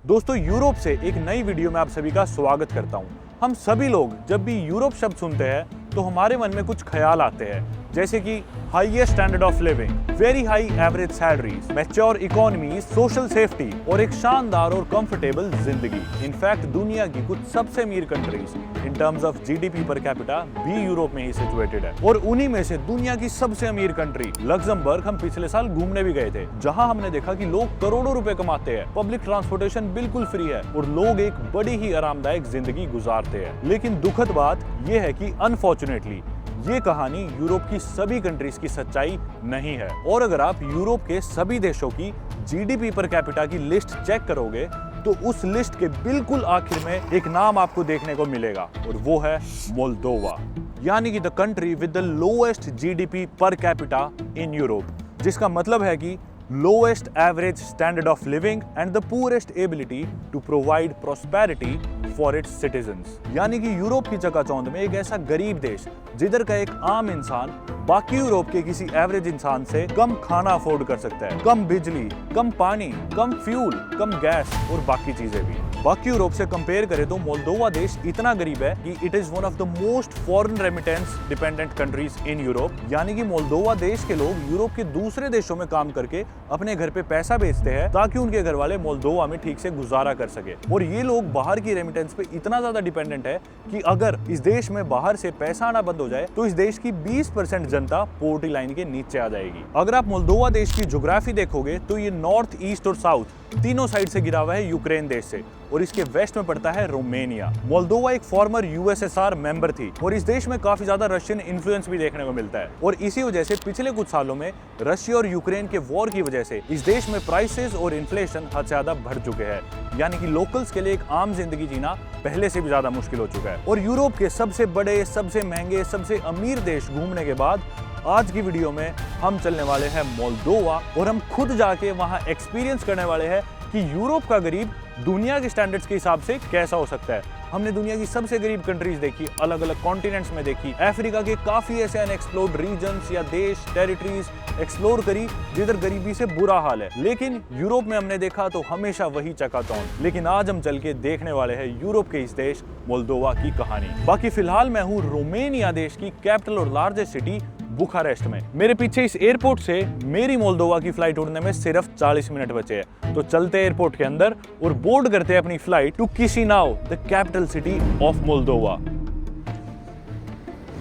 दोस्तों, यूरोप से एक नई वीडियो में आप सभी का स्वागत करता हूं। हम सभी लोग जब भी यूरोप शब्द सुनते हैं तो हमारे मन में कुछ ख्याल आते हैं, जैसे कि highest standard of living, very high average salaries, mature economies, social safety और एक शानदार और कंफर्टेबल जिंदगी। इनफैक्ट दुनिया की कुछ सबसे अमीर countries in terms of GDP per capita भी यूरोप में ही सिचुएटेड है। और उन्हीं में से दुनिया की सबसे अमीर कंट्री लग्जमबर्ग हम पिछले साल घूमने भी गए थे, जहां हमने देखा कि लोग करोड़ों रुपए कमाते हैं, पब्लिक ट्रांसपोर्टेशन बिल्कुल फ्री है और लोग एक बड़ी ही आरामदायक जिंदगी गुजारते हैं। लेकिन दुखद बात यह है कि अनफॉर्चुनेटली ये कहानी यूरोप की सभी कंट्रीज की सच्चाई नहीं है। और अगर आप यूरोप के सभी देशों की जीडीपी पर कैपिटा की लिस्ट चेक करोगे तो उस लिस्ट के बिल्कुल आखिर में एक नाम आपको देखने को मिलेगा और वो है मोल्दोवा, यानी कि the country with the lowest GDP per capita in Europe, जिसका मतलब है कि lowest average standard of living and the poorest ability to provide prosperity for its citizens. यानी कि यूरोप की चकाचौंध में एक ऐसा गरीब देश जिधर का एक आम इंसान बाकी यूरोप के किसी एवरेज इंसान से कम खाना अफोर्ड कर सकता है, कम बिजली, कम पानी, कम फ्यूल, कम गैस और बाकी चीजें भी। बाकी यूरोप से कंपेयर करें तो मोल्दोवा देश इतना गरीब है कि it is one of the most foreign remittance dependent countries in Europe. यानी कि मोल्दोवा देश के लोग यूरोप के दूसरे देशों में काम करके अपने घर पे पैसा भेजते हैं ताकि उनके घर वाले मोल्दोवा में ठीक से गुजारा कर सके। और ये लोग बाहर की रेमिटेंस पे इतना ज्यादा डिपेंडेंट है कि अगर इस देश में बाहर से पैसा आना बंद हो जाए तो इस देश की 20% जनता पोवर्टी लाइन के नीचे आ जाएगी। अगर आप मोल्दोवा देश की ज्योग्राफी देखोगे तो ये नॉर्थ, ईस्ट और साउथ तीनों साइड से घिरा हुआ है यूक्रेन देश से और इसके वेस्ट में पड़ता है रोमानिया। मोल्दोवा एक फॉर्मर यूएसएसआर मेंबर थी और इस देश में काफी ज्यादा रशियन इन्फ्लुएंस भी देखने को मिलता है। और इसी वजह से पिछले कुछ सालों में रशिया और यूक्रेन के वॉर की वजह से इस देश में प्राइसेस और इन्फ्लेशन हद से ज्यादा बढ़ चुके हैं। यानी कि लोकल्स के लिए एक आम जिंदगी जीना पहले से भी ज्यादा मुश्किल हो चुका है। और यूरोप के सबसे बड़े, सबसे महंगे, सबसे अमीर देश घूमने के बाद आज की वीडियो में हम चलने वाले हैं मोल्दोवा और हम खुद जाके वहां एक्सपीरियंस करने वाले हैं कि यूरोप का गरीब दुनिया के स्टैंडर्ड्स के हिसाब से कैसा हो सकता है। हमने दुनिया की सबसे गरीब कंट्रीज देखी, अलग अलग कॉन्टिनेंट्स में देखी, अफ्रीका के काफी ऐसे अनएक्सप्लोर्ड रीजन्स या देश, टेरिटरीज एक्सप्लोर करी जिधर गरीबी से बुरा हाल है। लेकिन यूरोप में हमने देखा तो हमेशा वही चकाचौंध। लेकिन आज हम चल के देखने वाले हैं यूरोप के इस देश मोल्दोवा की कहानी। बाकी फिलहाल मैं हूँ रोमानिया देश की कैपिटल और लार्जेस्ट सिटी बुखारेस्ट में। मेरे पीछे इस एयरपोर्ट से मेरी मोल्दोवा की फ्लाइट उड़ने में सिर्फ 40 मिनट बचे हैं। तो चलते एयरपोर्ट के अंदर और बोर्ड करते हैं अपनी flight to Chisinau, the capital city of Moldova.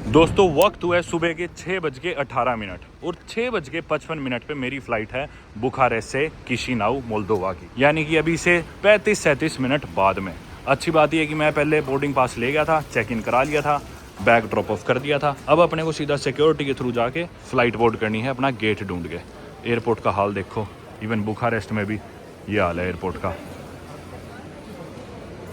दोस्तों, वक्त हुआ है सुबह के 6:18 और 6:55 पे मेरी फ्लाइट है बुखारेस्ट से किशिनाउ मोल्दोवा की, यानी कि अभी से 35-37 मिनट बाद में। अच्छी बात यह है कि मैं पहले बोर्डिंग पास ले गया था, चेक इन करा लिया था, बैग ड्रॉप ऑफ कर दिया था। अब अपने को सीधा सिक्योरिटी के थ्रू जाके फ्लाइट बोर्ड करनी है, अपना गेट ढूंढ के। एयरपोर्ट का हाल देखो, इवन बुखारेस्ट में भी ये हाल है एयरपोर्ट का,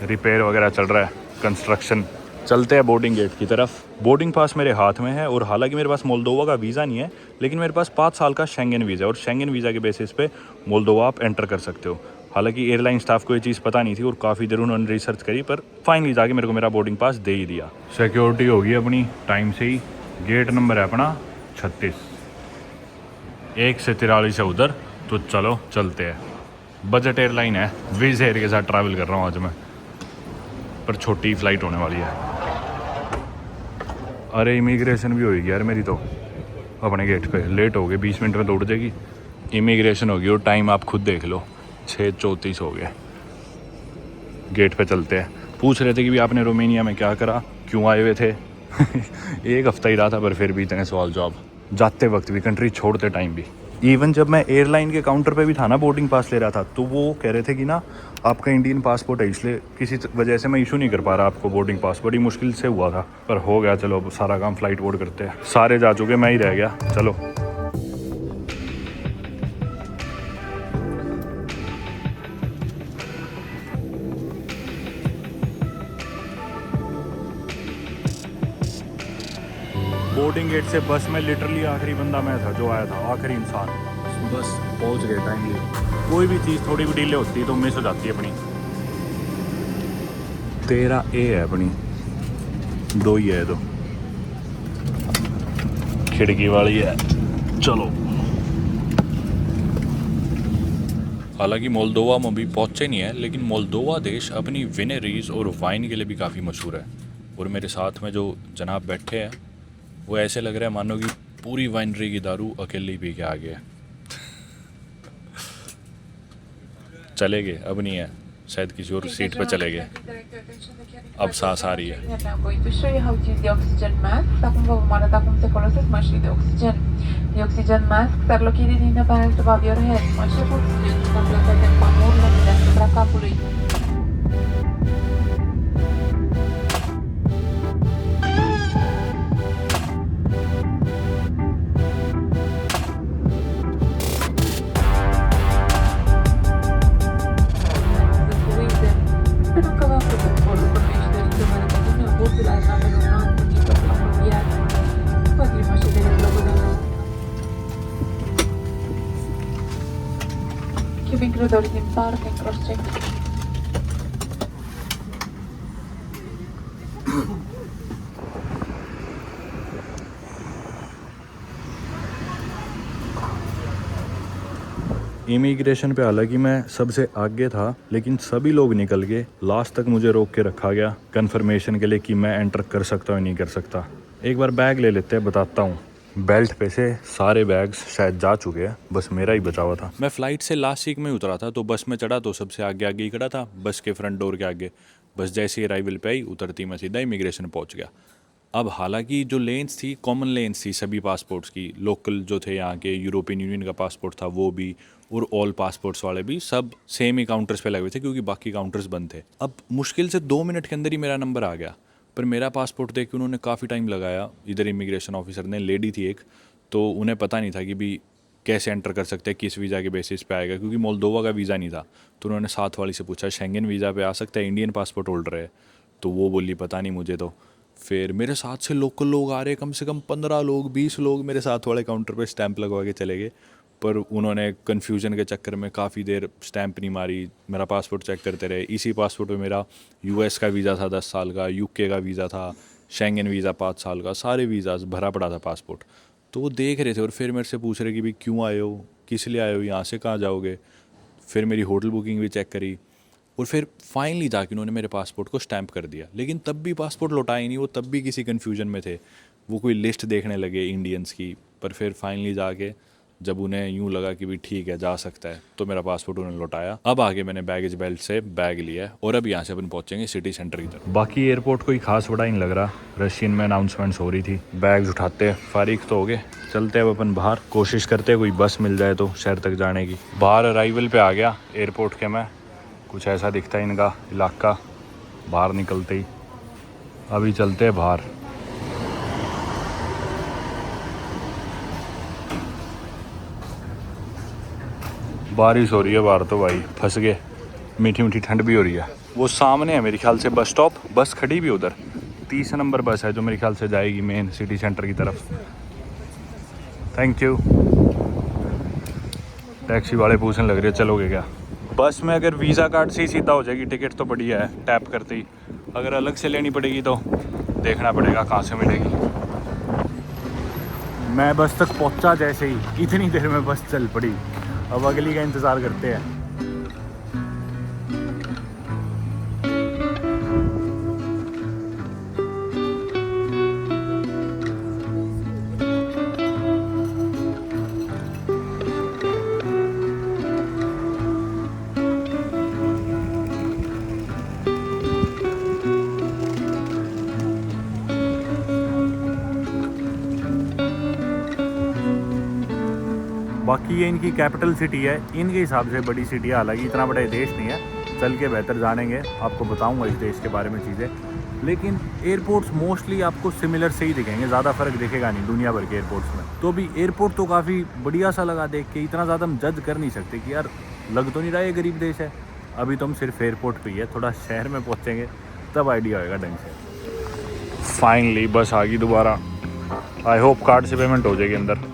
रिपेयर वगैरह चल रहा है, कंस्ट्रक्शन। चलते हैं बोर्डिंग गेट की तरफ। बोर्डिंग पास मेरे हाथ में है और हालांकि मेरे पास मोल्दोवा का वीज़ा नहीं है, लेकिन मेरे पास 5 साल का शेंगन वीज़ा है और शेंगन वीज़ा के बेसिस पे मोल्दोवा आप एंटर कर सकते हो। हालांकि एयरलाइन स्टाफ को ये चीज़ पता नहीं थी और काफ़ी देर उन्होंने रिसर्च करी, पर फाइनली जाके मेरे को मेरा बोर्डिंग पास दे ही दिया। सिक्योरिटी होगी अपनी टाइम से ही। गेट नंबर है अपना 36, 1 से 43 है उधर। तो चलो चलते हैं। बजट एयरलाइन है, विज़ एयर के साथ ट्रैवल कर रहा हूँ आज मैं, पर छोटी फ्लाइट होने वाली है। अरे इमिग्रेशन भी होगी यार मेरी तो अपने गेट पे। लेट हो गए, 20 मिनट में दौड़ जाएगी। इमिग्रेशन होगी और टाइम आप खुद देख लो, 6:34 हो गए। गेट पे चलते हैं। पूछ रहे थे कि भी आपने रोमानिया में क्या करा, क्यों आए हुए थे। 1 हफ्ता ही रहा था, पर फिर भी इतने सवाल जवाब, जाते वक्त भी, कंट्री छोड़ते टाइम भी। इवन जब मैं एयरलाइन के काउंटर पे भी था ना, बोर्डिंग पास ले रहा था, तो वो कह रहे थे कि ना आपका इंडियन पासपोर्ट है, इसलिए किसी वजह से मैं इशू नहीं कर पा रहा आपको बोर्डिंग पास। बड़ी मुश्किल से हुआ था, पर हो गया। चलो अब सारा काम फ्लाइट बोर्ड करते हैं। सारे जा चुके, मैं ही रह गया। चलो बोर्डिंग गेट से बस में लिटरली आखिरी बंदा मैं था जो आया था, आखिरी इंसान। बस पहुंच गए टाइमली। कोई भी चीज़ थोड़ी भी डिले होती है तो मिस हो जाती है अपनी। 13A है अपनी, 2 ही है, 2 खिड़की वाली है। चलो हालांकि मोल्दोवा में अभी पहुंचे नहीं है, लेकिन मोल्दोवा देश अपनी विनेरीज और वाइन के लिए भी काफ़ी मशहूर है। और मेरे साथ में जो जनाब बैठे हैं वो ऐसे लग रहा है मानो कि पूरी वाइनरी की दारू अकेले ही पी के आ गया। चले गए, अब नहीं है, शायद किसी और सीट पे चले गए। अब सांस आ रही है। I'm going to show you how to use the oxygen mask. Acum vă vom arăta cum se folosesc măștii de oxigen. The oxygen masks are located in the bag above your head. Măști cu oxigen sunt plasate în pamurile deasupra capului. Cubic Rodori din parc în cross-check. Immigration पे हालांकि मैं सबसे आगे था, लेकिन सभी लोग निकल गए। लास्ट तक मुझे रोक के रखा गया कंफर्मेशन के लिए कि मैं एंटर कर सकता हूँ नहीं कर सकता। एक बार बैग ले लेते हैं, बताता हूँ। बेल्ट पे से सारे बैग्स शायद जा चुके हैं, बस मेरा ही बचा हुआ था। मैं फ़्लाइट से लास्ट सीट में उतरा था, तो बस में चढ़ा तो सबसे आगे आगे ही खड़ा था, बस के फ्रंट डोर के आगे। बस जैसे ही अराइवल पे आई उतरती मैं सीधा इमिग्रेशन पहुँच गया। अब हालांकि जो लेन्स थी कॉमन लेन्स थी सभी पासपोर्ट्स की, लोकल जो थे यहाँ के, यूरोपियन यूनियन का पासपोर्ट था वो भी, और ऑल पासपोर्ट्स वाले भी, सब सेम ही काउंटर्स पे लगे हुए थे क्योंकि बाकी काउंटर्स बंद थे। अब मुश्किल से 2 मिनट के अंदर ही मेरा नंबर आ गया, पर मेरा पासपोर्ट देख के उन्होंने काफ़ी टाइम लगाया। इधर इमिग्रेशन ऑफिसर ने, लेडी थी एक, तो उन्हें पता नहीं था कि भी कैसे एंटर कर सकते हैं, किस वीज़ा के बेसिस पे आएगा, क्योंकि मोल्दोवा का वीज़ा नहीं था। तो उन्होंने साथ वाली से पूछा शेंगन वीज़ा पे आ सकता है, इंडियन पासपोर्ट होल्डर है? तो वो बोली पता नहीं मुझे। तो फिर मेरे साथ से लोकल लोग आ रहे, कम से कम 15 लोग 20 लोग मेरे साथ वाले काउंटर पे स्टैंप लगवा के चले गए। पर उन्होंने कन्फ्यूजन के चक्कर में काफ़ी देर स्टैंप नहीं मारी, मेरा पासपोर्ट चेक करते रहे। इसी पासपोर्ट पे मेरा यूएस का वीज़ा था 10 साल का, यूके का वीज़ा था, शेंगन वीज़ा 5 साल का, सारे वीज़ाज भरा पड़ा था पासपोर्ट। तो वो देख रहे थे और फिर मेरे से पूछ रहे कि भाई क्यों आए हो, किस लिए आए हो, यहाँ से कहाँ जाओगे। फिर मेरी होटल बुकिंग भी चेक करी, और फिर फाइनली जाके उन्होंने मेरे पासपोर्ट को स्टैंप कर दिया। लेकिन तब भी पासपोर्ट लौटाया नहीं, वो तब भी किसी कन्फ्यूजन में थे। वो कोई लिस्ट देखने लगे इंडियंस की, पर फिर फाइनली जाके जब उन्हें यूँ लगा कि भी ठीक है जा सकता है, तो मेरा पासपोर्ट उन्होंने लौटाया। अब आगे मैंने बैगेज बेल्ट से बैग लिया है और अब यहाँ से अपन पहुँचेंगे सिटी सेंटर की तरफ। बाकी एयरपोर्ट कोई खास बड़ा ही नहीं लग रहा, रशियन में अनाउंसमेंट्स हो रही थी। बैग्स उठाते फारिग तो हो गए, चलते अब अपन बाहर, कोशिश करते कोई बस मिल जाए तो शहर तक जाने की। बाहर अराइवल पे आ गया एयरपोर्ट के मैं, कुछ ऐसा दिखता है इनका इलाका बाहर निकलते ही। अभी चलते हैं बाहर। बारिश हो रही है बाहर तो भाई फंस गए, मीठी मीठी ठंड भी हो रही है। वो सामने है मेरे ख्याल से बस स्टॉप, बस खड़ी भी उधर, 30 नंबर बस है जो मेरे ख्याल से जाएगी मेन सिटी सेंटर की तरफ। Thank you. टैक्सी वाले पूछने लग रहे चलोगे क्या। बस में अगर वीज़ा कार्ड से ही सीधा हो जाएगी टिकट तो बढ़िया है, टैप करते ही। अगर अलग से लेनी पड़ेगी तो देखना पड़ेगा कहाँ से मिलेगी। मैं बस तक पहुँचा जैसे ही इतनी देर में बस चल पड़ी, अब अगली का इंतज़ार करते हैं। बाकी ये इनकी कैपिटल सिटी है, इनके हिसाब से बड़ी सिटी है, हालांकि इतना बड़ा देश नहीं है। चल के बेहतर जानेंगे, आपको बताऊंगा इस देश के बारे में चीज़ें। लेकिन एयरपोर्ट्स मोस्टली आपको सिमिलर से ही दिखेंगे, ज़्यादा फ़र्क दिखेगा नहीं दुनिया भर के एयरपोर्ट्स में। तो भी एयरपोर्ट तो काफ़ी बढ़िया सा लगा देख के, इतना ज़्यादा हम जज कर नहीं सकते कि यार लग तो नहीं रहा ये गरीब देश है। अभी तो हम सिर्फ एयरपोर्ट पे ही है, थोड़ा शहर में पहुँचेंगे तब आइडिया होएगा ढंग से। फाइनली बस आ गई दोबारा, आई होप कार्ड से पेमेंट हो जाएगी अंदर।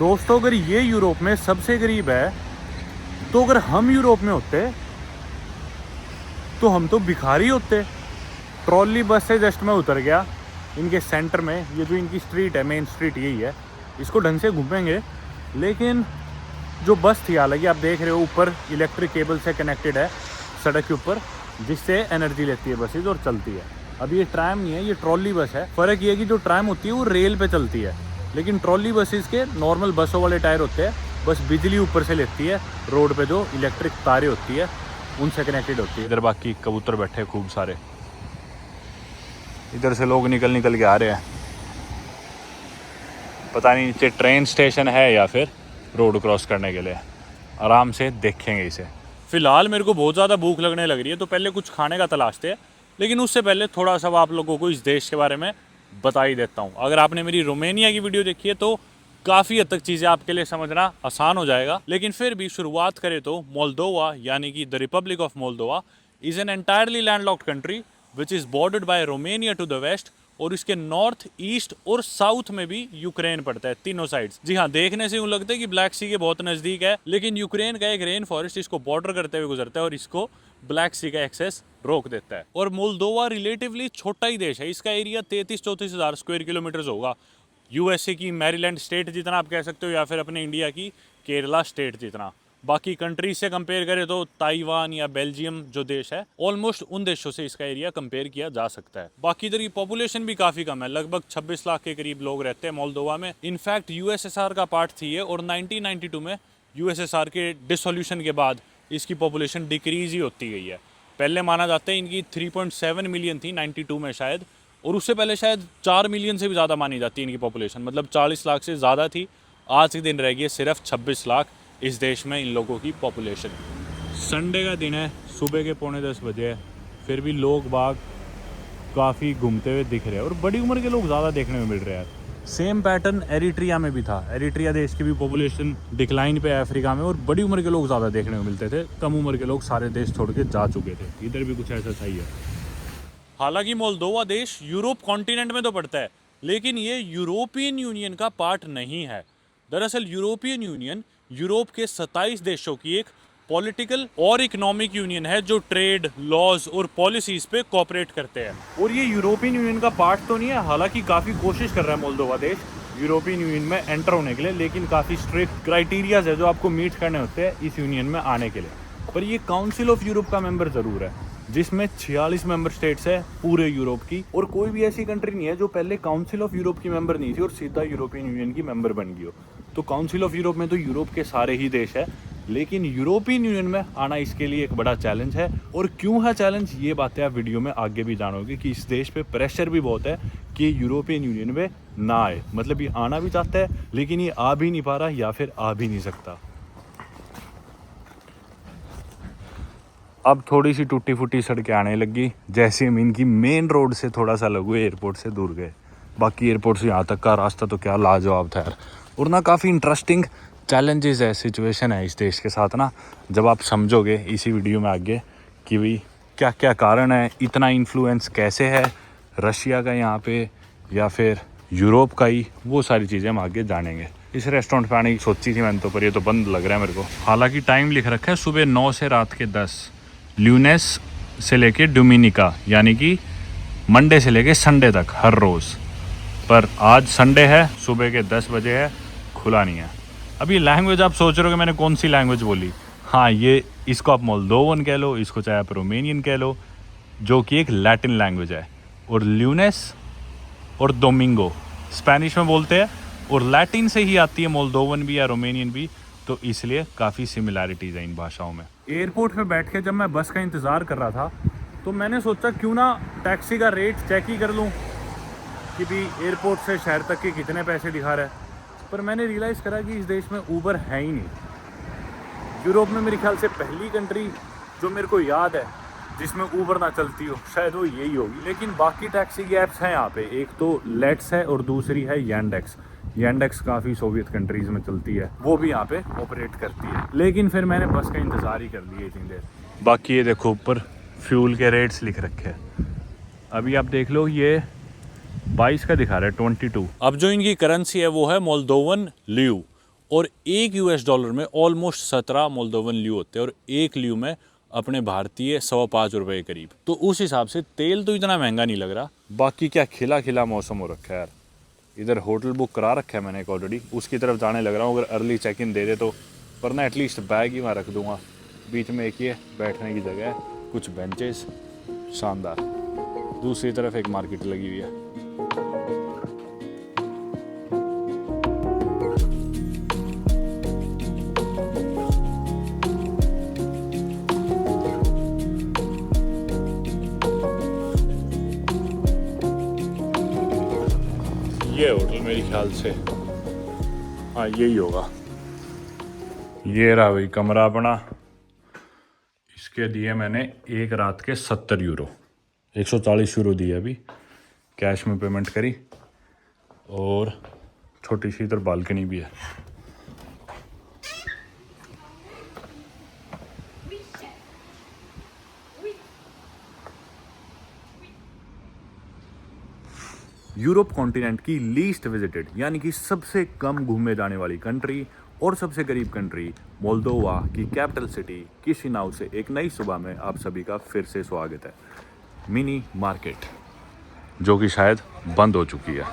दोस्तों अगर ये यूरोप में सबसे गरीब है, तो अगर हम यूरोप में होते तो हम तो भिखारी होते। ट्रॉली बस से जस्ट मैं उतर गया इनके सेंटर में। ये जो इनकी स्ट्रीट है, मेन स्ट्रीट यही है, इसको ढंग से घूमेंगे। लेकिन जो बस थी, हालांकि आप देख रहे हो ऊपर इलेक्ट्रिक केबल से कनेक्टेड है सड़क के ऊपर, जिससे एनर्जी लेती है बसेज और चलती है। अब ये ट्रैम नहीं है, ये ट्रॉली बस है। फ़र्क ये है कि जो ट्रैम होती है वो रेल पे चलती है, लेकिन ट्रॉली बसेस के नॉर्मल बसों वाले टायर होते हैं, बस बिजली ऊपर से लेती है। रोड पे जो इलेक्ट्रिक तारें होती है उनसे कनेक्टेड होती है। इधर बाकी कबूतर बैठे खूब सारे, इधर से लोग निकल के आ रहे हैं। पता नहीं नीचे ट्रेन स्टेशन है या फिर रोड क्रॉस करने के लिए, आराम से देखेंगे इसे। फ़िलहाल मेरे को बहुत ज़्यादा भूख लगने लग रही है, तो पहले कुछ खाने का तलाशते हैं। लेकिन उससे पहले थोड़ा सा आप लोगों को इस देश के बारे में बता ही देता हूँ। अगर आपने मेरी रोमानिया की वीडियो देखी है तो काफ़ी हद तक चीज़ें आपके लिए समझना आसान हो जाएगा। लेकिन फिर भी शुरुआत करें तो मोल्दोवा यानी कि the republic of Moldova is an entirely landlocked country which is bordered by Romania to the west, और इसके नॉर्थ, ईस्ट और साउथ में भी यूक्रेन पड़ता है, तीनों साइड्स। जी हाँ, देखने से यूँ लगता है कि ब्लैक सी के बहुत नज़दीक है, लेकिन यूक्रेन का एक रेन फॉरेस्ट इसको बॉर्डर करते हुए गुजरता है और इसको ब्लैक सी का एक्सेस रोक देता है। और मोल्दोवा रिलेटिवली छोटा ही देश है, इसका एरिया 33-34 हज़ार स्क्वायर किलोमीटर्स होगा। यूएसए की मैरीलैंड स्टेट जितना आप कह सकते हो, या फिर अपने इंडिया की केरला स्टेट जितना। बाकी कंट्रीज से कंपेयर करें तो ताइवान या बेल्जियम जो देश है, ऑलमोस्ट उन देशों से इसका एरिया कंपेयर किया जा सकता है। बाकी इधर की पॉपुलेशन भी काफ़ी कम है, लगभग 26 लाख के करीब लोग रहते हैं मोल्दोवा में। इनफैक्ट यूएसएसआर का पार्ट थी ये, और 1992 में यूएसएसआर के डिसोल्यूशन के बाद इसकी पॉपुलेशन डिक्रीज ही होती गई है। पहले माना जाता है इनकी 3.7 मिलियन थी 92 में शायद, और उससे पहले शायद 4 मिलियन से भी ज़्यादा मानी जाती है इनकी पॉपुलेशन, मतलब 40 लाख से ज़्यादा थी। आज के दिन रह गई सिर्फ 26 लाख इस देश में इन लोगों की पॉपुलेशन। संडे का दिन है, सुबह के 9:45 बजे है, फिर भी लोग बाग काफ़ी घूमते हुए दिख रहे हैं, और बड़ी उम्र के लोग ज़्यादा देखने में मिल रहे हैं। सेम पैटर्न एरिट्रिया में भी था। एरिट्रिया देश की भी पॉपुलेशन डिक्लाइन पे है अफ्रीका में, और बड़ी उम्र के लोग ज़्यादा देखने को मिलते थे। कम उम्र के लोग सारे देश छोड़ के जा चुके थे। इधर भी कुछ ऐसा सही है। हालांकि मोल्दोवा देश यूरोप कॉन्टिनेंट में तो पड़ता है, लेकिन ये यूरोपियन यूनियन का पार्ट नहीं है। दरअसल यूरोपियन यूनियन यूरोप के 27 देशों की एक पॉलिटिकल और इकोनॉमिक यूनियन है, जो ट्रेड, लॉज और पॉलिसीज पे कोऑपरेट करते हैं। और ये यूरोपियन यूनियन का पार्ट तो नहीं है, हालांकि काफ़ी कोशिश कर रहा है मोल्दोवा देश यूरोपियन यूनियन में एंटर होने के लिए, लेकिन काफ़ी स्ट्रिक्ट क्राइटेरियाज है जो आपको मीट करने होते हैं इस यूनियन में आने के लिए। पर ये काउंसिल ऑफ यूरोप का मेंबर ज़रूर है, जिसमें 46 मेंबर स्टेट्स है पूरे यूरोप की। और कोई भी ऐसी कंट्री नहीं है जो पहले काउंसिल ऑफ यूरोप की मेंबर नहीं थी और सीधा यूरोपियन यूनियन की मेंबर बन गई हो। तो काउंसिल ऑफ यूरोप में तो यूरोप के सारे ही देश है, लेकिन यूरोपियन यूनियन में आना इसके लिए एक बड़ा चैलेंज है। और क्यों है चैलेंज, ये बातें आप वीडियो में आगे भी जानोगे कि इस देश पे प्रेशर भी बहुत है कि यूरोपियन यूनियन में ना आए। मतलब ये आना भी चाहता है, लेकिन ये आ भी नहीं पा रहा या फिर आ भी नहीं सकता। अब थोड़ी सी टूटी फूटी सड़कें आने लगी, जैसे हम इनकी मेन रोड से थोड़ा सा लगे एयरपोर्ट से दूर गए। बाकी एयरपोर्ट से यहाँ तक का रास्ता तो क्या लाजवाब था यार। और ना काफ़ी इंटरेस्टिंग चैलेंजेस है, सिचुएशन है इस देश के साथ ना, जब आप समझोगे इसी वीडियो में आगे कि भाई क्या क्या कारण है, इतना इन्फ्लुएंस कैसे है रशिया का यहाँ पे या फिर यूरोप का ही, वो सारी चीज़ें हम आगे जानेंगे। इस रेस्टोरेंट पे आने की सोची थी मैंने तो, पर ये तो बंद लग रहा है मेरे को। हालांकि टाइम लिख रखा है सुबह 9 से रात के 10, ल्यूनेस से लेके डोमिनिका, यानी कि मंडे से लेके संडे तक हर रोज़। पर आज संडे है, सुबह के 10 बजे है, खुला नहीं है। अब ये लैंग्वेज आप सोच रहे हो कि मैंने कौन सी लैंग्वेज बोली। हाँ, ये इसको आप मोल्दोवन कह लो, इसको चाहे आप रोमेनियन कह लो, जो कि एक लैटिन लैंग्वेज है। और ल्यूनेस और डोमिंगो स्पेनिश में बोलते हैं, और लैटिन से ही आती है मोल्दोवन भी या रोमेनियन भी, तो इसलिए काफ़ी सिमिलैरिटीज़ हैं इन भाषाओं में। एयरपोर्ट पे बैठ के जब मैं बस का इंतज़ार कर रहा था, तो मैंने सोचा क्यों ना टैक्सी का रेट चेक ही कर लूँ कि भी एयरपोर्ट से शहर तक के कितने पैसे दिखा रहा है। पर मैंने रियलाइज़ करा कि इस देश में ऊबर है ही नहीं। यूरोप में मेरे ख्याल से पहली कंट्री जो मेरे को याद है जिसमें ऊबर ना चलती हो, शायद वो यही होगी। लेकिन बाकी टैक्सी की ऐप्स हैं यहाँ पे, एक तो लेट्स है और दूसरी है यैंडेक्स। यैंडेक्स काफ़ी सोवियत कंट्रीज़ में चलती है, वो भी यहाँ पे ऑपरेट करती है। लेकिन फिर मैंने बस का इंतज़ार ही कर लिया इतनी देर। बाकी ये देखो ऊपर फ्यूल के रेट्स लिख रखे हैं। अभी आप देख लो, ये 22 का दिखा रहा है, 22। अब जो इनकी करेंसी है वो है मोल्दोवन ल्यू, और $1 में ऑलमोस्ट 17 मोल्दोवन ल्यू होते हैं और 1 ल्यू में अपने भारतीय 5.25 रुपये के करीब। तो उस हिसाब से तेल तो इतना महंगा नहीं लग रहा। बाकी क्या खिला खिला मौसम हो रखा है यार। इधर होटल बुक करा रखा है मैंने एक ऑलरेडी, उसकी तरफ जाने लग रहा हूँ। अगर अर्ली चेक इन दे दे तो, वरना एटलीस्ट बैग ही वहाँ रख दूंगा। बीच में एक ही है बैठने की जगह है, कुछ बेंचेस, शानदार। दूसरी तरफ एक मार्केट लगी हुई है। ये होटल मेरे ख्याल से, हाँ यही होगा। ये रहा भाई कमरा अपना। इसके दिए मैंने एक रात के 70 यूरो, 140 यूरो दिए अभी, कैश में पेमेंट करी। और छोटी सी इधर बालकनी भी है। यूरोप कॉन्टिनेंट की लीस्ट विजिटेड यानी कि सबसे कम घूमे जाने वाली कंट्री और सबसे करीब कंट्री मोल्दोवा की कैपिटल सिटी किशिनाउ से एक नई सुबह में आप सभी का फिर से स्वागत है। मिनी मार्केट जो कि शायद बंद हो चुकी है।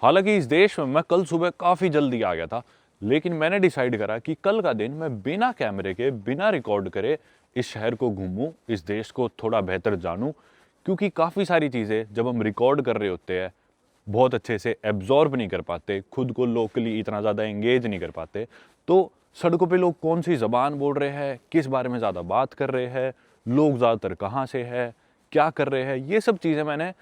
हालांकि इस देश में मैं कल सुबह काफ़ी जल्दी आ गया था, लेकिन मैंने डिसाइड करा कि कल का दिन मैं बिना कैमरे के, बिना रिकॉर्ड करे इस शहर को घूमूं, इस देश को थोड़ा बेहतर जानूं। क्योंकि काफ़ी सारी चीज़ें जब हम रिकॉर्ड कर रहे होते हैं बहुत अच्छे से एब्जॉर्ब नहीं कर पाते, खुद को लोकली इतना ज़्यादा एंगेज नहीं कर पाते। तो सड़कों पे लोग कौन सी ज़बान बोल रहे हैं, किस बारे में ज़्यादा बात कर रहे हैं, लोग ज़्यादातर कहाँ से है, क्या कर रहे हैं, ये सब चीज़ें मैंने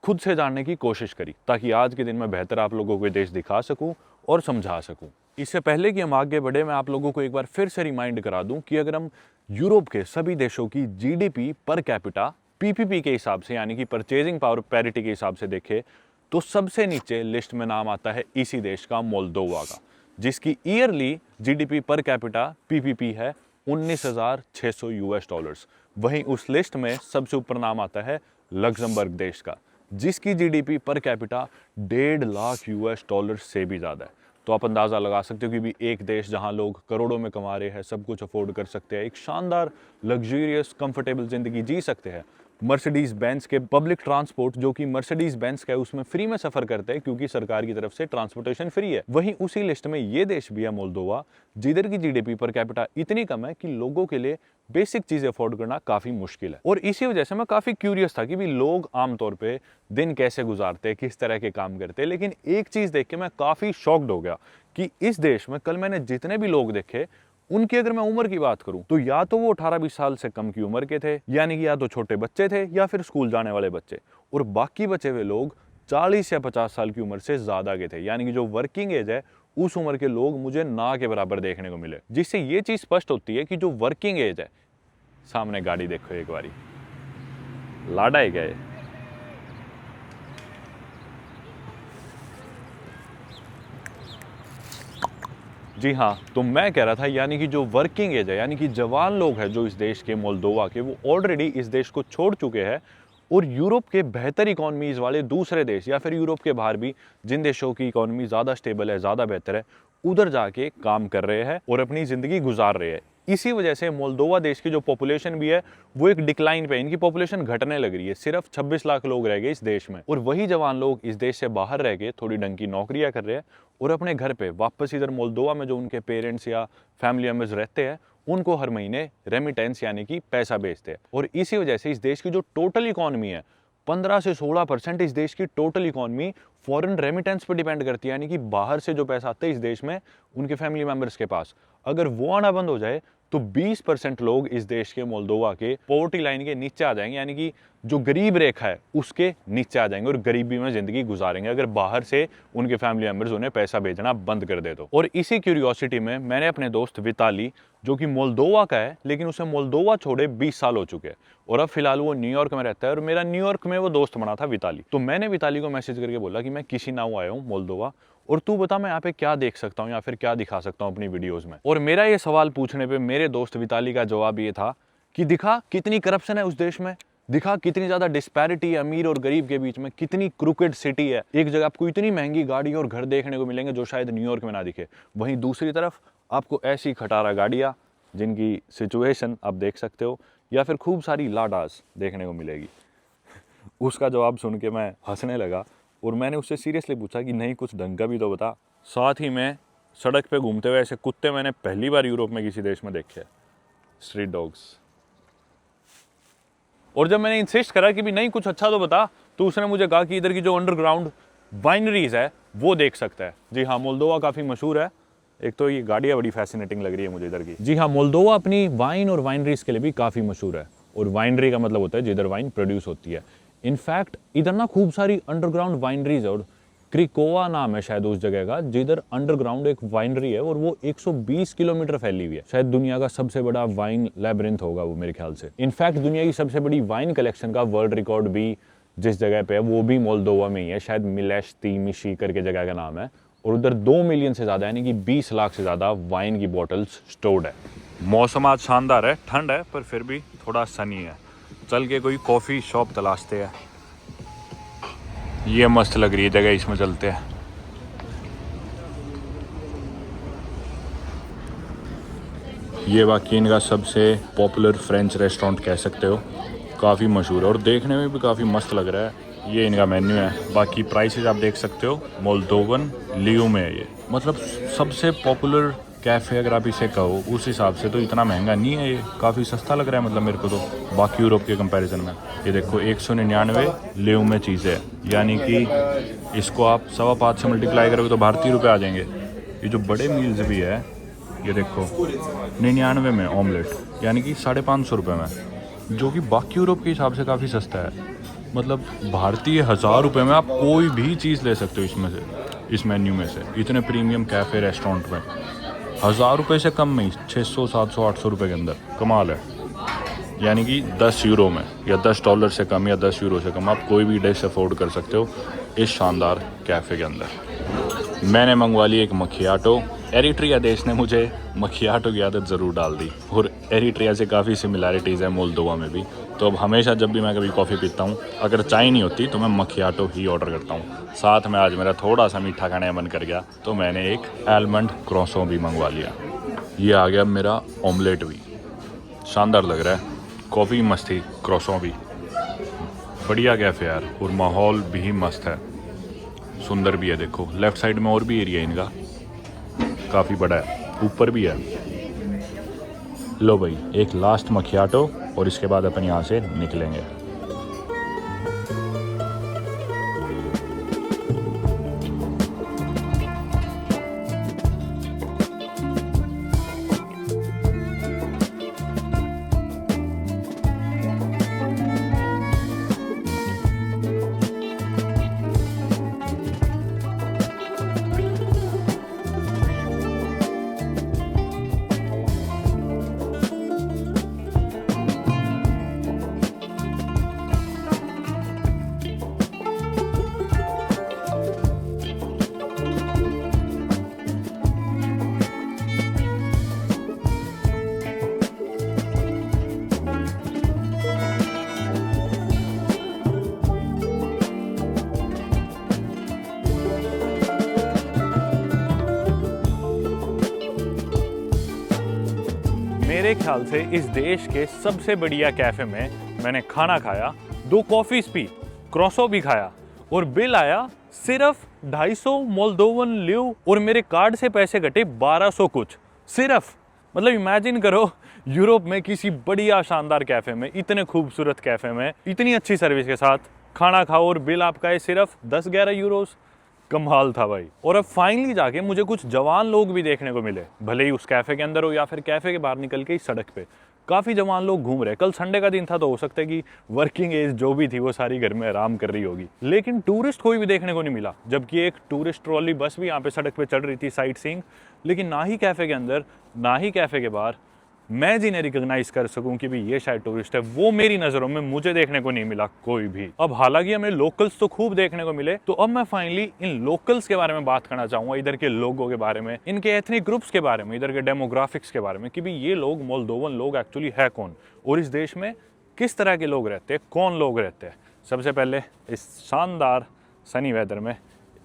खुद से जानने की कोशिश करी, ताकि आज के दिन मैं बेहतर आप लोगों को देश दिखा सकूं और समझा सकूं। इससे पहले कि हम आगे बढ़े, मैं आप लोगों को एक बार फिर से रिमाइंड करा दूं कि अगर हम यूरोप के सभी देशों की जीडीपी पर कैपिटा पीपीपी के हिसाब से यानी कि परचेजिंग पावर पैरिटी के हिसाब से देखें तो सबसे नीचे लिस्ट में नाम आता है इसी देश का, मोल्दोवा का, जिसकी yearly GDP per capita PPP है $19,600। वहीं उस लिस्ट में सबसे ऊपर नाम आता है लग्जमबर्ग देश का, जिसकी जीडीपी पर कैपिटा $1.5 लाख से भी ज़्यादा है। तो आप अंदाज़ा लगा सकते हो कि भी एक देश जहां लोग करोड़ों में कमा रहे हैं, सब कुछ अफोर्ड कर सकते हैं, एक शानदार लग्जरियस कंफर्टेबल ज़िंदगी जी सकते हैं। मर्सिडीज़ बेंज के पब्लिक ट्रांसपोर्ट, जो कि मर्सिडीज़ बेंज का है, उसमें फ्री में सफ़र करते हैं क्योंकि सरकार की तरफ से ट्रांसपोर्टेशन फ्री है। वहीं उसी लिस्ट में ये देश भी है मोल्दोवा, जिधर की जीडीपी पर कैपिटा इतनी कम है कि लोगों के लिए बेसिक चीज़ें अफोर्ड करना काफ़ी मुश्किल है। और इसी वजह से मैं काफ़ी क्यूरियस था कि भी लोग आमतौर पे दिन कैसे गुजारते हैं, किस तरह के काम करते हैं। लेकिन एक चीज़ देख के मैं काफ़ी शॉक्ड हो गया कि इस देश में कल मैंने जितने भी लोग देखे, उनकी अगर मैं उम्र की बात करूं तो या तो वो 18-20 साल से कम की उम्र के थे, यानी कि या तो छोटे बच्चे थे या फिर स्कूल जाने वाले बच्चे, और बाकी बचे हुए लोग 40 या 50 साल की उम्र से ज़्यादा के थे, यानी कि जो वर्किंग एज है उस उम्र के लोग मुझे ना के बराबर देखने को मिले। जिससे ये चीज़ स्पष्ट होती है कि जो वर्किंग एज है, सामने गाड़ी देखो एक बारी, लाडा है क्या ये? जी हाँ, तो मैं कह रहा था यानी कि जो वर्किंग एज है, यानी कि जवान लोग हैं जो इस देश के, मोल्दोवा के, वो ऑलरेडी इस देश को छोड़ चुके हैं और यूरोप के बेहतर इकोनॉमीज़ वाले दूसरे देश या फिर यूरोप के बाहर भी जिन देशों की इकोनॉमी ज़्यादा स्टेबल है, ज़्यादा बेहतर है, उधर जाके काम कर रहे हैं और अपनी ज़िंदगी गुजार रहे हैं। इसी वजह से मोल्दोवा देश की जो पॉपुलेशन भी है वो एक डिक्लाइन पे, इनकी पॉपुलेशन घटने लग रही है। सिर्फ 26 लाख लोग रह गए इस देश में, और वही जवान लोग इस देश से बाहर रह के थोड़ी ढंग की नौकरियां कर रहे हैं और अपने घर पे वापस इधर मोल्दोवा में जो उनके पेरेंट्स या फैमिली मेम्बर्स रहते हैं उनको हर महीने रेमिटेंस यानी कि पैसा भेजते हैं। और इसी वजह से इस देश की जो टोटल इकोनॉमी है, 15 से 16% इस देश की टोटल इकोनॉमी फॉरेन रेमिटेंस पर डिपेंड करती है, यानी कि बाहर से जो पैसा आता है इस देश में उनके फैमिली मेंबर्स के पास, अगर वो आना बंद हो जाए तो 20% लोग इस देश के, मोल्दोवा के, पॉवर्टी लाइन के नीचे आ जाएंगे, यानी कि जो गरीब रेखा है उसके नीचे आ जाएंगे और गरीबी में जिंदगी गुजारेंगे अगर बाहर से उनके फैमिली मेंबर्स उन्हें पैसा भेजना बंद कर दे तो। और इसी क्यूरियोसिटी में मैंने अपने दोस्त विताली, जो कि मोल्दोवा का है लेकिन उसे मोल्दोवा छोड़े 20 साल हो चुके हैं और अब फिलहाल वो न्यूयॉर्क में रहता है, और मेरा न्यूयॉर्क में वो दोस्त बना था विताली। तो मैंने विताली को मैसेज करके बोला कि मैं किशिनाउ आया हूँ, मोल्दोवा, और तू बता मैं यहाँ पे क्या देख सकता हूँ या फिर क्या दिखा सकता हूँ अपनी वीडियोस में। और मेरा ये सवाल पूछने पे मेरे दोस्त विताली का जवाब ये था कि दिखा कितनी करप्शन है उस देश में, दिखा कितनी ज्यादा डिस्पैरिटी है अमीर और गरीब के बीच में, कितनी क्रूकेड सिटी है। एक जगह आपको इतनी महंगी गाड़ी और घर देखने को मिलेंगे जो शायद न्यूयॉर्क में ना दिखे, वहीं दूसरी तरफ आपको ऐसी खटारा गाड़ियाँ जिनकी सिचुएशन आप देख सकते हो, या फिर खूब सारी लाडास देखने को मिलेगी। उसका जवाब सुन के मैं हंसने लगा और मैंने उससे सीरियसली पूछा कि नहीं कुछ ढंग का भी तो बता। साथ ही में सड़क पे घूमते हुए ऐसे कुत्ते मैंने पहली बार यूरोप में किसी देश में देखे, स्ट्रीट डॉग्स। और जब मैंने इंसिस्ट करा कि भी नहीं कुछ अच्छा तो बता, तो उसने मुझे कहा कि इधर की जो अंडरग्राउंड वाइनरीज है वो देख सकता है। जी हाँ, मोल्दोवा काफ़ी मशहूर है। एक तो ये गाड़ियाँ बड़ी फैसिनेटिंग लग रही है मुझे इधर की। जी हाँ, मोल्दोवा अपनी वाइन और वाइनरीज के लिए भी काफ़ी मशहूर है। और वाइनरी का मतलब होता है जिधर वाइन प्रोड्यूस होती है। इनफैक्ट इधर ना खूब सारी अंडरग्राउंड वाइनरीज है, और क्रिकोवा नाम है शायद उस जगह का, जिधर अंडरग्राउंड एक वाइनरी है और वो 120 किलोमीटर फैली हुई है। शायद दुनिया का सबसे बड़ा वाइन लैबिरिंथ होगा वो मेरे ख्याल से। इनफैक्ट दुनिया की सबसे बड़ी वाइन कलेक्शन का वर्ल्ड रिकॉर्ड भी जिस जगह पे है वो भी मोल्दोवा में ही है, शायद मिलेश्ती करके जगह का नाम है। और उधर 2 मिलियन से ज़्यादा यानी कि 20 लाख से ज़्यादा वाइन की बॉटल्स स्टोर्ड है। मौसम आज शानदार है, ठंड है पर फिर भी थोड़ा सनी है। चल के कोई कॉफ़ी शॉप तलाशते हैं। ये मस्त लग रही है जगह, इसमें चलते हैं। ये बाकी इनका सबसे पॉपुलर फ्रेंच रेस्टोरेंट कह सकते हो, काफ़ी मशहूर है और देखने में भी काफ़ी मस्त लग रहा है। ये इनका मेन्यू है, बाकी प्राइसेस आप देख सकते हो। मोल्दोवन लियो में है ये, मतलब सबसे पॉपुलर कैफ़े अगर आप इसे कहो उस हिसाब से तो इतना महंगा नहीं है ये, काफ़ी सस्ता लग रहा है मतलब मेरे को तो बाकी यूरोप के कंपैरिजन में। ये देखो 199 लियो में चीज़ है, यानी कि इसको आप 5.25 से मल्टीप्लाई करोगे तो भारतीय रुपये आ जाएंगे। ये जो बड़े मील्स भी है ये देखो 99 में ऑमलेट, यानी कि 550 रुपये में, जो कि बाकी यूरोप के हिसाब से काफ़ी सस्ता है। मतलब भारतीय 1000 रुपये में आप कोई भी चीज़ ले सकते हो इसमें से, इस मेन्यू में से। इतने प्रीमियम कैफ़े रेस्टोरेंट में 1000 रुपये से कम में 600 700 800 रुपये के अंदर, कमाल है। यानी कि 10 यूरो में या $10 से कम या 10 यूरो से कम आप कोई भी डिश अफोर्ड कर सकते हो इस शानदार कैफ़े के अंदर। मैंने मंगवा ली एक मखियाटो। एरिट्रिया देश ने मुझे मखियाटो की आदत ज़रूर डाल दी, और एरिट्रिया से काफ़ी सिमिलैरिटीज़ है मोल्दोवा में भी। तो अब हमेशा जब भी मैं कभी कॉफ़ी पीता हूँ, अगर चाय नहीं होती तो मैं मखियाटो ही ऑर्डर करता हूँ। साथ में आज मेरा थोड़ा सा मीठा खाने का मन कर गया तो मैंने एक आलमंड क्रॉसों भी मंगवा लिया। ये आ गया मेरा ऑमलेट भी, शानदार लग रहा है। कॉफ़ी मस्त थी, क्रॉसों भी बढ़िया कैफ़े यार, और माहौल भी मस्त है, सुंदर भी है। देखो लेफ़्ट साइड में और भी एरिया इनका काफ़ी बड़ा है, ऊपर भी है। लो भाई एक लास्ट मखियाटो और इसके बाद अपन यहाँ से निकलेंगे। मेरे ख्याल से इस देश के सबसे बढ़िया कैफ़े में मैंने खाना खाया, 2 कॉफ़ीज़ पी, क्रॉसो भी खाया, और बिल आया सिर्फ 250 मोल्दोवन लियो, और मेरे कार्ड से पैसे कटे 1200 कुछ सिर्फ। मतलब इमेजिन करो यूरोप में किसी बढ़िया शानदार कैफ़े में, इतने खूबसूरत कैफ़े में, इतनी अच्छी सर्विस के साथ खाना खाओ और बिल आपका है सिर्फ 10-11 यूरोस। कमाल था भाई। और अब फाइनली जाके मुझे कुछ जवान लोग भी देखने को मिले, भले ही उस कैफ़े के अंदर हो या फिर कैफ़े के बाहर निकल के इस सड़क पे काफ़ी जवान लोग घूम रहे। कल संडे का दिन था तो हो सकता है कि वर्किंग एज जो भी थी वो सारी घर में आराम कर रही होगी, लेकिन टूरिस्ट कोई भी देखने को नहीं मिला। जबकि एक टूरिस्ट ट्रॉली बस भी यहाँ पे सड़क पे चल रही थी साइट सीइंग, लेकिन ना ही कैफ़े के अंदर ना ही कैफ़े के बाहर मैं जिन्हें रिकॉग्नाइज कर सकूं कि भी ये शायद टूरिस्ट है, वो मेरी नज़रों में मुझे देखने को नहीं मिला कोई भी। अब हालांकि हमें लोकल्स तो खूब देखने को मिले, तो अब मैं फाइनली इन लोकल्स के बारे में बात करना चाहूँगा, इधर के लोगों के बारे में, इनके एथनिक ग्रुप्स के बारे में, इधर के डेमोग्राफिक्स के बारे में, कि भी ये लोग मोल्दोवन लोग एक्चुअली है कौन और इस देश में किस तरह के लोग रहते हैं, कौन लोग रहते हैं। सबसे पहले इस शानदार सनी वेदर में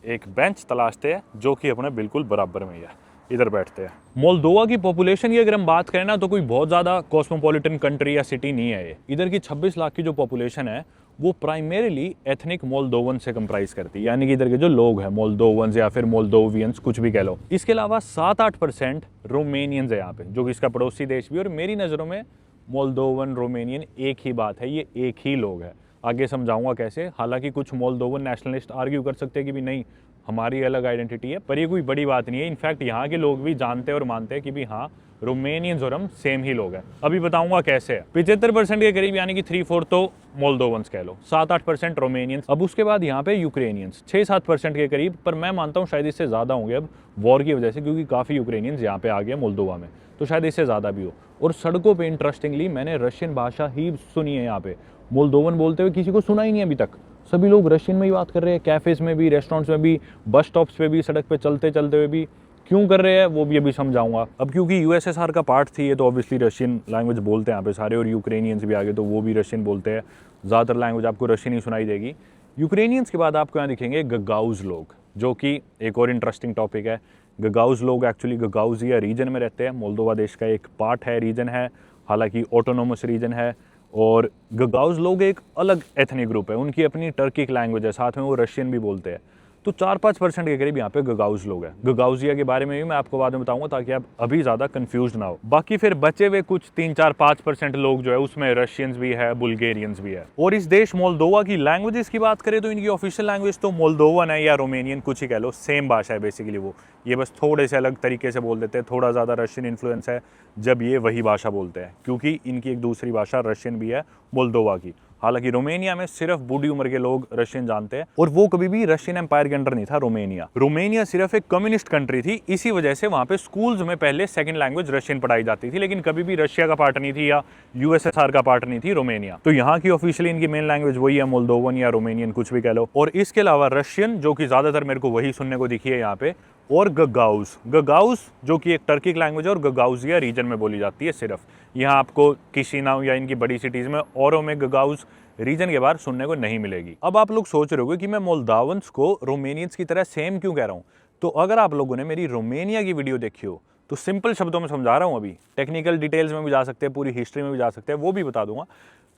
एक बेंच तलाशते हैं जो कि अपने बिल्कुल बराबर में ही है, इधर बैठते हैं। मोल्दोवा की पॉपुलेशन की अगर हम बात करें ना तो कोई बहुत ज़्यादा कॉस्मोपॉलिटन कंट्री या सिटी नहीं है ये। इधर की 26 लाख की जो पॉपुलेशन है वो प्राइमरीली एथनिक मोल्दोवन से कंप्राइज करती है, यानी कि इधर के जो लोग हैं मोल्दोवंस या फिर मोल्दोवियंस कुछ भी कह लो। इसके अलावा 7-8% रोमेनियंस है यहाँ पे, जो कि इसका पड़ोसी देश भी। और मेरी नज़रों में मोल्दोवन रोमेनियन एक ही बात है, ये एक ही लोग है। आगे समझाऊंगा कैसे। हालांकि कुछ मोल्दोवन नेशनलिस्ट आर्ग्यू कर सकते हैं कि भी नहीं हमारी अलग आइडेंटिटी है, पर ये कोई बड़ी बात नहीं है। इनफैक्ट यहाँ के लोग भी जानते हैं और मानते हैं कि भी हाँ रोमेनियंस और हम सेम ही लोग हैं। अभी बताऊंगा कैसे है। 75% के करीब यानी कि 3/4 तो मोल्दोवंस कह लो, 7-8% रोमेनियंस। अब उसके बाद यहाँ पे यूक्रेनियंस 6-7% के करीब, पर मैं मानता हूँ शायद इससे ज़्यादा होंगे अब वॉर की वजह से, क्योंकि काफ़ी यूक्रेनियंस यहाँ पे आ गए मोल्दोवा में, तो शायद इससे ज़्यादा भी हो। और सड़कों पर इंटरेस्टिंगली मैंने रशियन भाषा ही सुनी है यहाँ पे। मोल्दोवन बोलते हुए किसी को सुना ही नहीं अभी तक। सभी लोग रशियन में ही बात कर रहे हैं, कैफ़ेज़ में भी, रेस्टोरेंट्स में भी, बस स्टॉप्स पे भी, सड़क पे चलते चलते हुए भी। क्यों कर रहे हैं वो भी अभी समझाऊंगा। अब क्योंकि यूएसएसआर का पार्ट थी ये, तो ऑब्वियसली रशियन लैंग्वेज बोलते हैं यहाँ पे सारे, और यूक्रेनियंस भी आ गए तो वो भी रशियन बोलते हैं। ज़्यादातर लैंग्वेज आपको रशियन ही सुनाई देगी। यूक्रेनियंस के बाद आपको यहाँ दिखेंगे गगाउज़ लोग, जो कि एक और इंटरेस्टिंग टॉपिक है। गगाउज़ लोग एक्चुअली गगाउजिया रीजन में रहते हैं, मोल्दोवा देश का एक पार्ट है, रीजन है, हालांकि ऑटोनोमस रीजन है। और गगाउज़ लोग एक अलग एथनिक ग्रुप है, उनकी अपनी टर्किक लैंग्वेज है, साथ में वो रशियन भी बोलते हैं। तो 4-5% के करीब यहाँ पे गगाउज़ लोग हैं। गगाउजिया के बारे में भी मैं आपको बाद में बताऊंगा, ताकि आप अभी ज़्यादा कंफ्यूज ना हो। बाकी फिर बचे हुए कुछ 3-4-5% लोग जो है उसमें रशियंस भी है, बुल्गेरियंस भी है। और इस देश मोल्दोवा की लैंग्वेजेस की बात करें तो इनकी ऑफिशियल लैंग्वेज तो मोल्दोवन है या रोमेनियन, कुछ ही कह लो, सेम भाषा है बेसिकली। वो ये बस थोड़े से अलग तरीके से बोल देते हैं, थोड़ा ज़्यादा रशियन इन्फ्लुएंस है जब ये वही भाषा बोलते हैं, क्योंकि इनकी एक दूसरी भाषा रशियन भी है मोल्दोवा की। हालांकि रोमेनिया में सिर्फ बूढ़ी उम्र के लोग रशियन जानते हैं, और वो कभी भी रशियन एम्पायर के अंडर नहीं था रोमेनिया सिर्फ एक कम्युनिस्ट कंट्री थी। इसी वजह से वहां पे स्कूल्स में पहले सेकंड लैंग्वेज रशियन पढ़ाई जाती थी, लेकिन कभी भी रशिया का पार्ट नहीं थी या यूएसएसआर का पार्ट नहीं थी रोमेनिया। तो यहाँ की ऑफिशियली इनकी मेन लैंग्वेज वही है, मोल्दोवन या रोमेनियन कुछ भी कह लो। और इसके अलावा रशियन, जो कि ज्यादातर मेरे को वही सुनने को दिखी है यहाँ पे, और गगाउज़ जो कि एक टर्किक लैंग्वेज है और गगाउजिया रीजन में बोली जाती है सिर्फ। यहाँ आपको किशिनाउ या इनकी बड़ी सिटीज़ में औरों में गगाउज़ रीजन के बाहर सुनने को नहीं मिलेगी। अब आप लोग सोच रहे होंगे कि मैं मोल्दावंस को रोमेनियंस की तरह सेम क्यों कह रहा हूँ। तो अगर आप लोगों ने मेरी रोमेनिया की वीडियो देखी हो तो सिंपल शब्दों में समझा रहा हूँ, अभी टेक्निकल डिटेल्स में भी जा सकते हैं, पूरी हिस्ट्री में भी जा सकते हैं, वो भी बता दूंगा।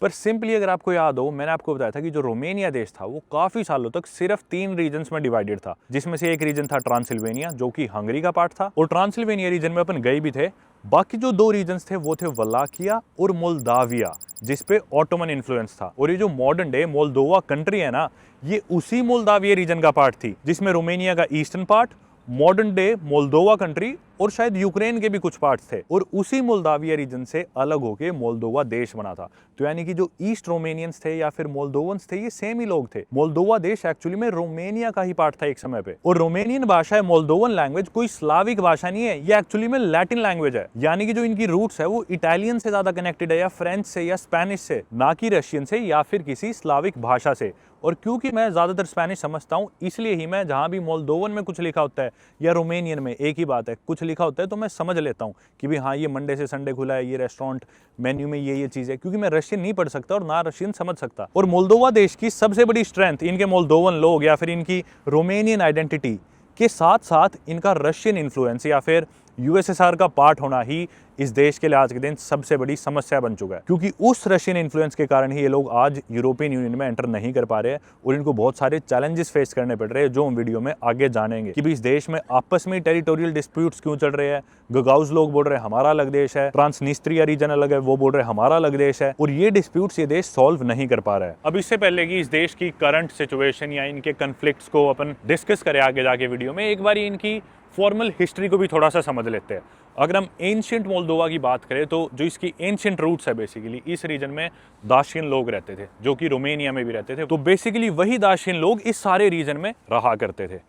पर सिंपली अगर आपको याद हो, मैंने आपको बताया था कि जो रोमेनिया देश था वो काफ़ी सालों तक सिर्फ 3 रीजन्स में डिवाइडेड था, जिसमें से एक रीजन था ट्रांसिल्वेनिया, जो कि हंगरी का पार्ट था। और ट्रांसिल्वेनिया रीजन में अपन गए भी थे। बाकी जो 2 रीजन्स थे वो थे वलाकिया और मोल्दाविया, जिसपे ऑटोमन इन्फ्लुएंस था। और ये जो मॉडर्न डे मोल्दोवा कंट्री है ना, ये उसी मोल्दाविया रीजन का पार्ट थी, जिसमें रोमेनिया का eastern part, modern day Moldova country और शायद यूक्रेन के भी कुछ पार्ट्स थे, और उसी मोल्दाविया रीजन से अलग होके मोल्दोवा देश बना था। तो यानी कि जो ईस्ट रोमेनियंस थे या फिर मोल्दोवंस थे, ये सेम ही लोग थे। मोल्दोवा देश एक्चुअली में रोमेनिया का ही पार्ट था एक समय पे। और रोमेनियन भाषा है मोल्दोवन लैंग्वेज, कोई स्लाविक भाषा नहीं है, ये एक्चुअली में लैटिन लैंग्वेज है। यानी कि जो इनकी रूट्स है वो इटालियन से ज्यादा कनेक्टेड है, या फ्रेंच से या स्पेनिश से, ना कि रशियन से या फिर किसी स्लाविक भाषा से। और क्योंकि मैं ज्यादातर स्पेनिश समझता हूँ, इसलिए ही मैं जहां भी मोल्दोवन में कुछ लिखा होता है या रोमेनियन में, एक ही बात है, कुछ लिखा होता है तो मैं समझ लेता हूँ कि भी हाँ ये मंडे से संडे खुला है, ये रेस्टोरेंट मेन्यू में ये चीज़ है, क्योंकि मैं रशियन नहीं पढ़ सकता और ना रशियन समझ सकता। और मोल्दोवा देश की सबसे बड़ी स्ट्रेंथ इनके मोल्दोवन लोग या फिर इनकी रोमेनियन आइडेंटिटी के साथ साथ इनका रशियन इन्फ्लुएंस या फिर यूएसएसआर का पार्ट होना ही इस देश के लिए आज के दिन सबसे बड़ी समस्या बन चुका है। क्योंकि उस रशियन इन्फ्लुएंस के कारण ही ये लोग आज यूरोपियन यूनियन में एंटर नहीं कर पा रहे हैं, और इनको बहुत सारे चैलेंजेस फेस करने पड़ रहे हैं, जो हम वीडियो में आगे जानेंगे कि भी इस देश में आपस में टेरिटोरियल डिस्प्यूट्स क्यों चल रहे हैं। गगाउज़ लोग बोल रहे हैं हमारा अलग देश है, ट्रांसनिस्ट्रिया रीजन अलग है, वो बोल रहे हैं हमारा अलग देश है, और ये डिस्प्यूट्स ये देश सॉल्व नहीं कर पा रहा है। अब इससे पहले कि इस देश की करंट सिचुएशन या इनके कन्फ्लिक्ट्स को अपन डिस्कस करें आगे जाके वीडियो में, एक बार इनकी फॉर्मल हिस्ट्री को भी थोड़ा सा समझ लेते हैं। अगर हम एंशिएंट मोल्दोवा की बात करें तो जो इसकी एंशिएंट रूट्स है, बेसिकली इस रीजन में दाशियन लोग रहते थे, जो कि रोमेनिया में भी रहते थे। तो बेसिकली वही दाशियन लोग इस सारे रीजन में रहा करते थे।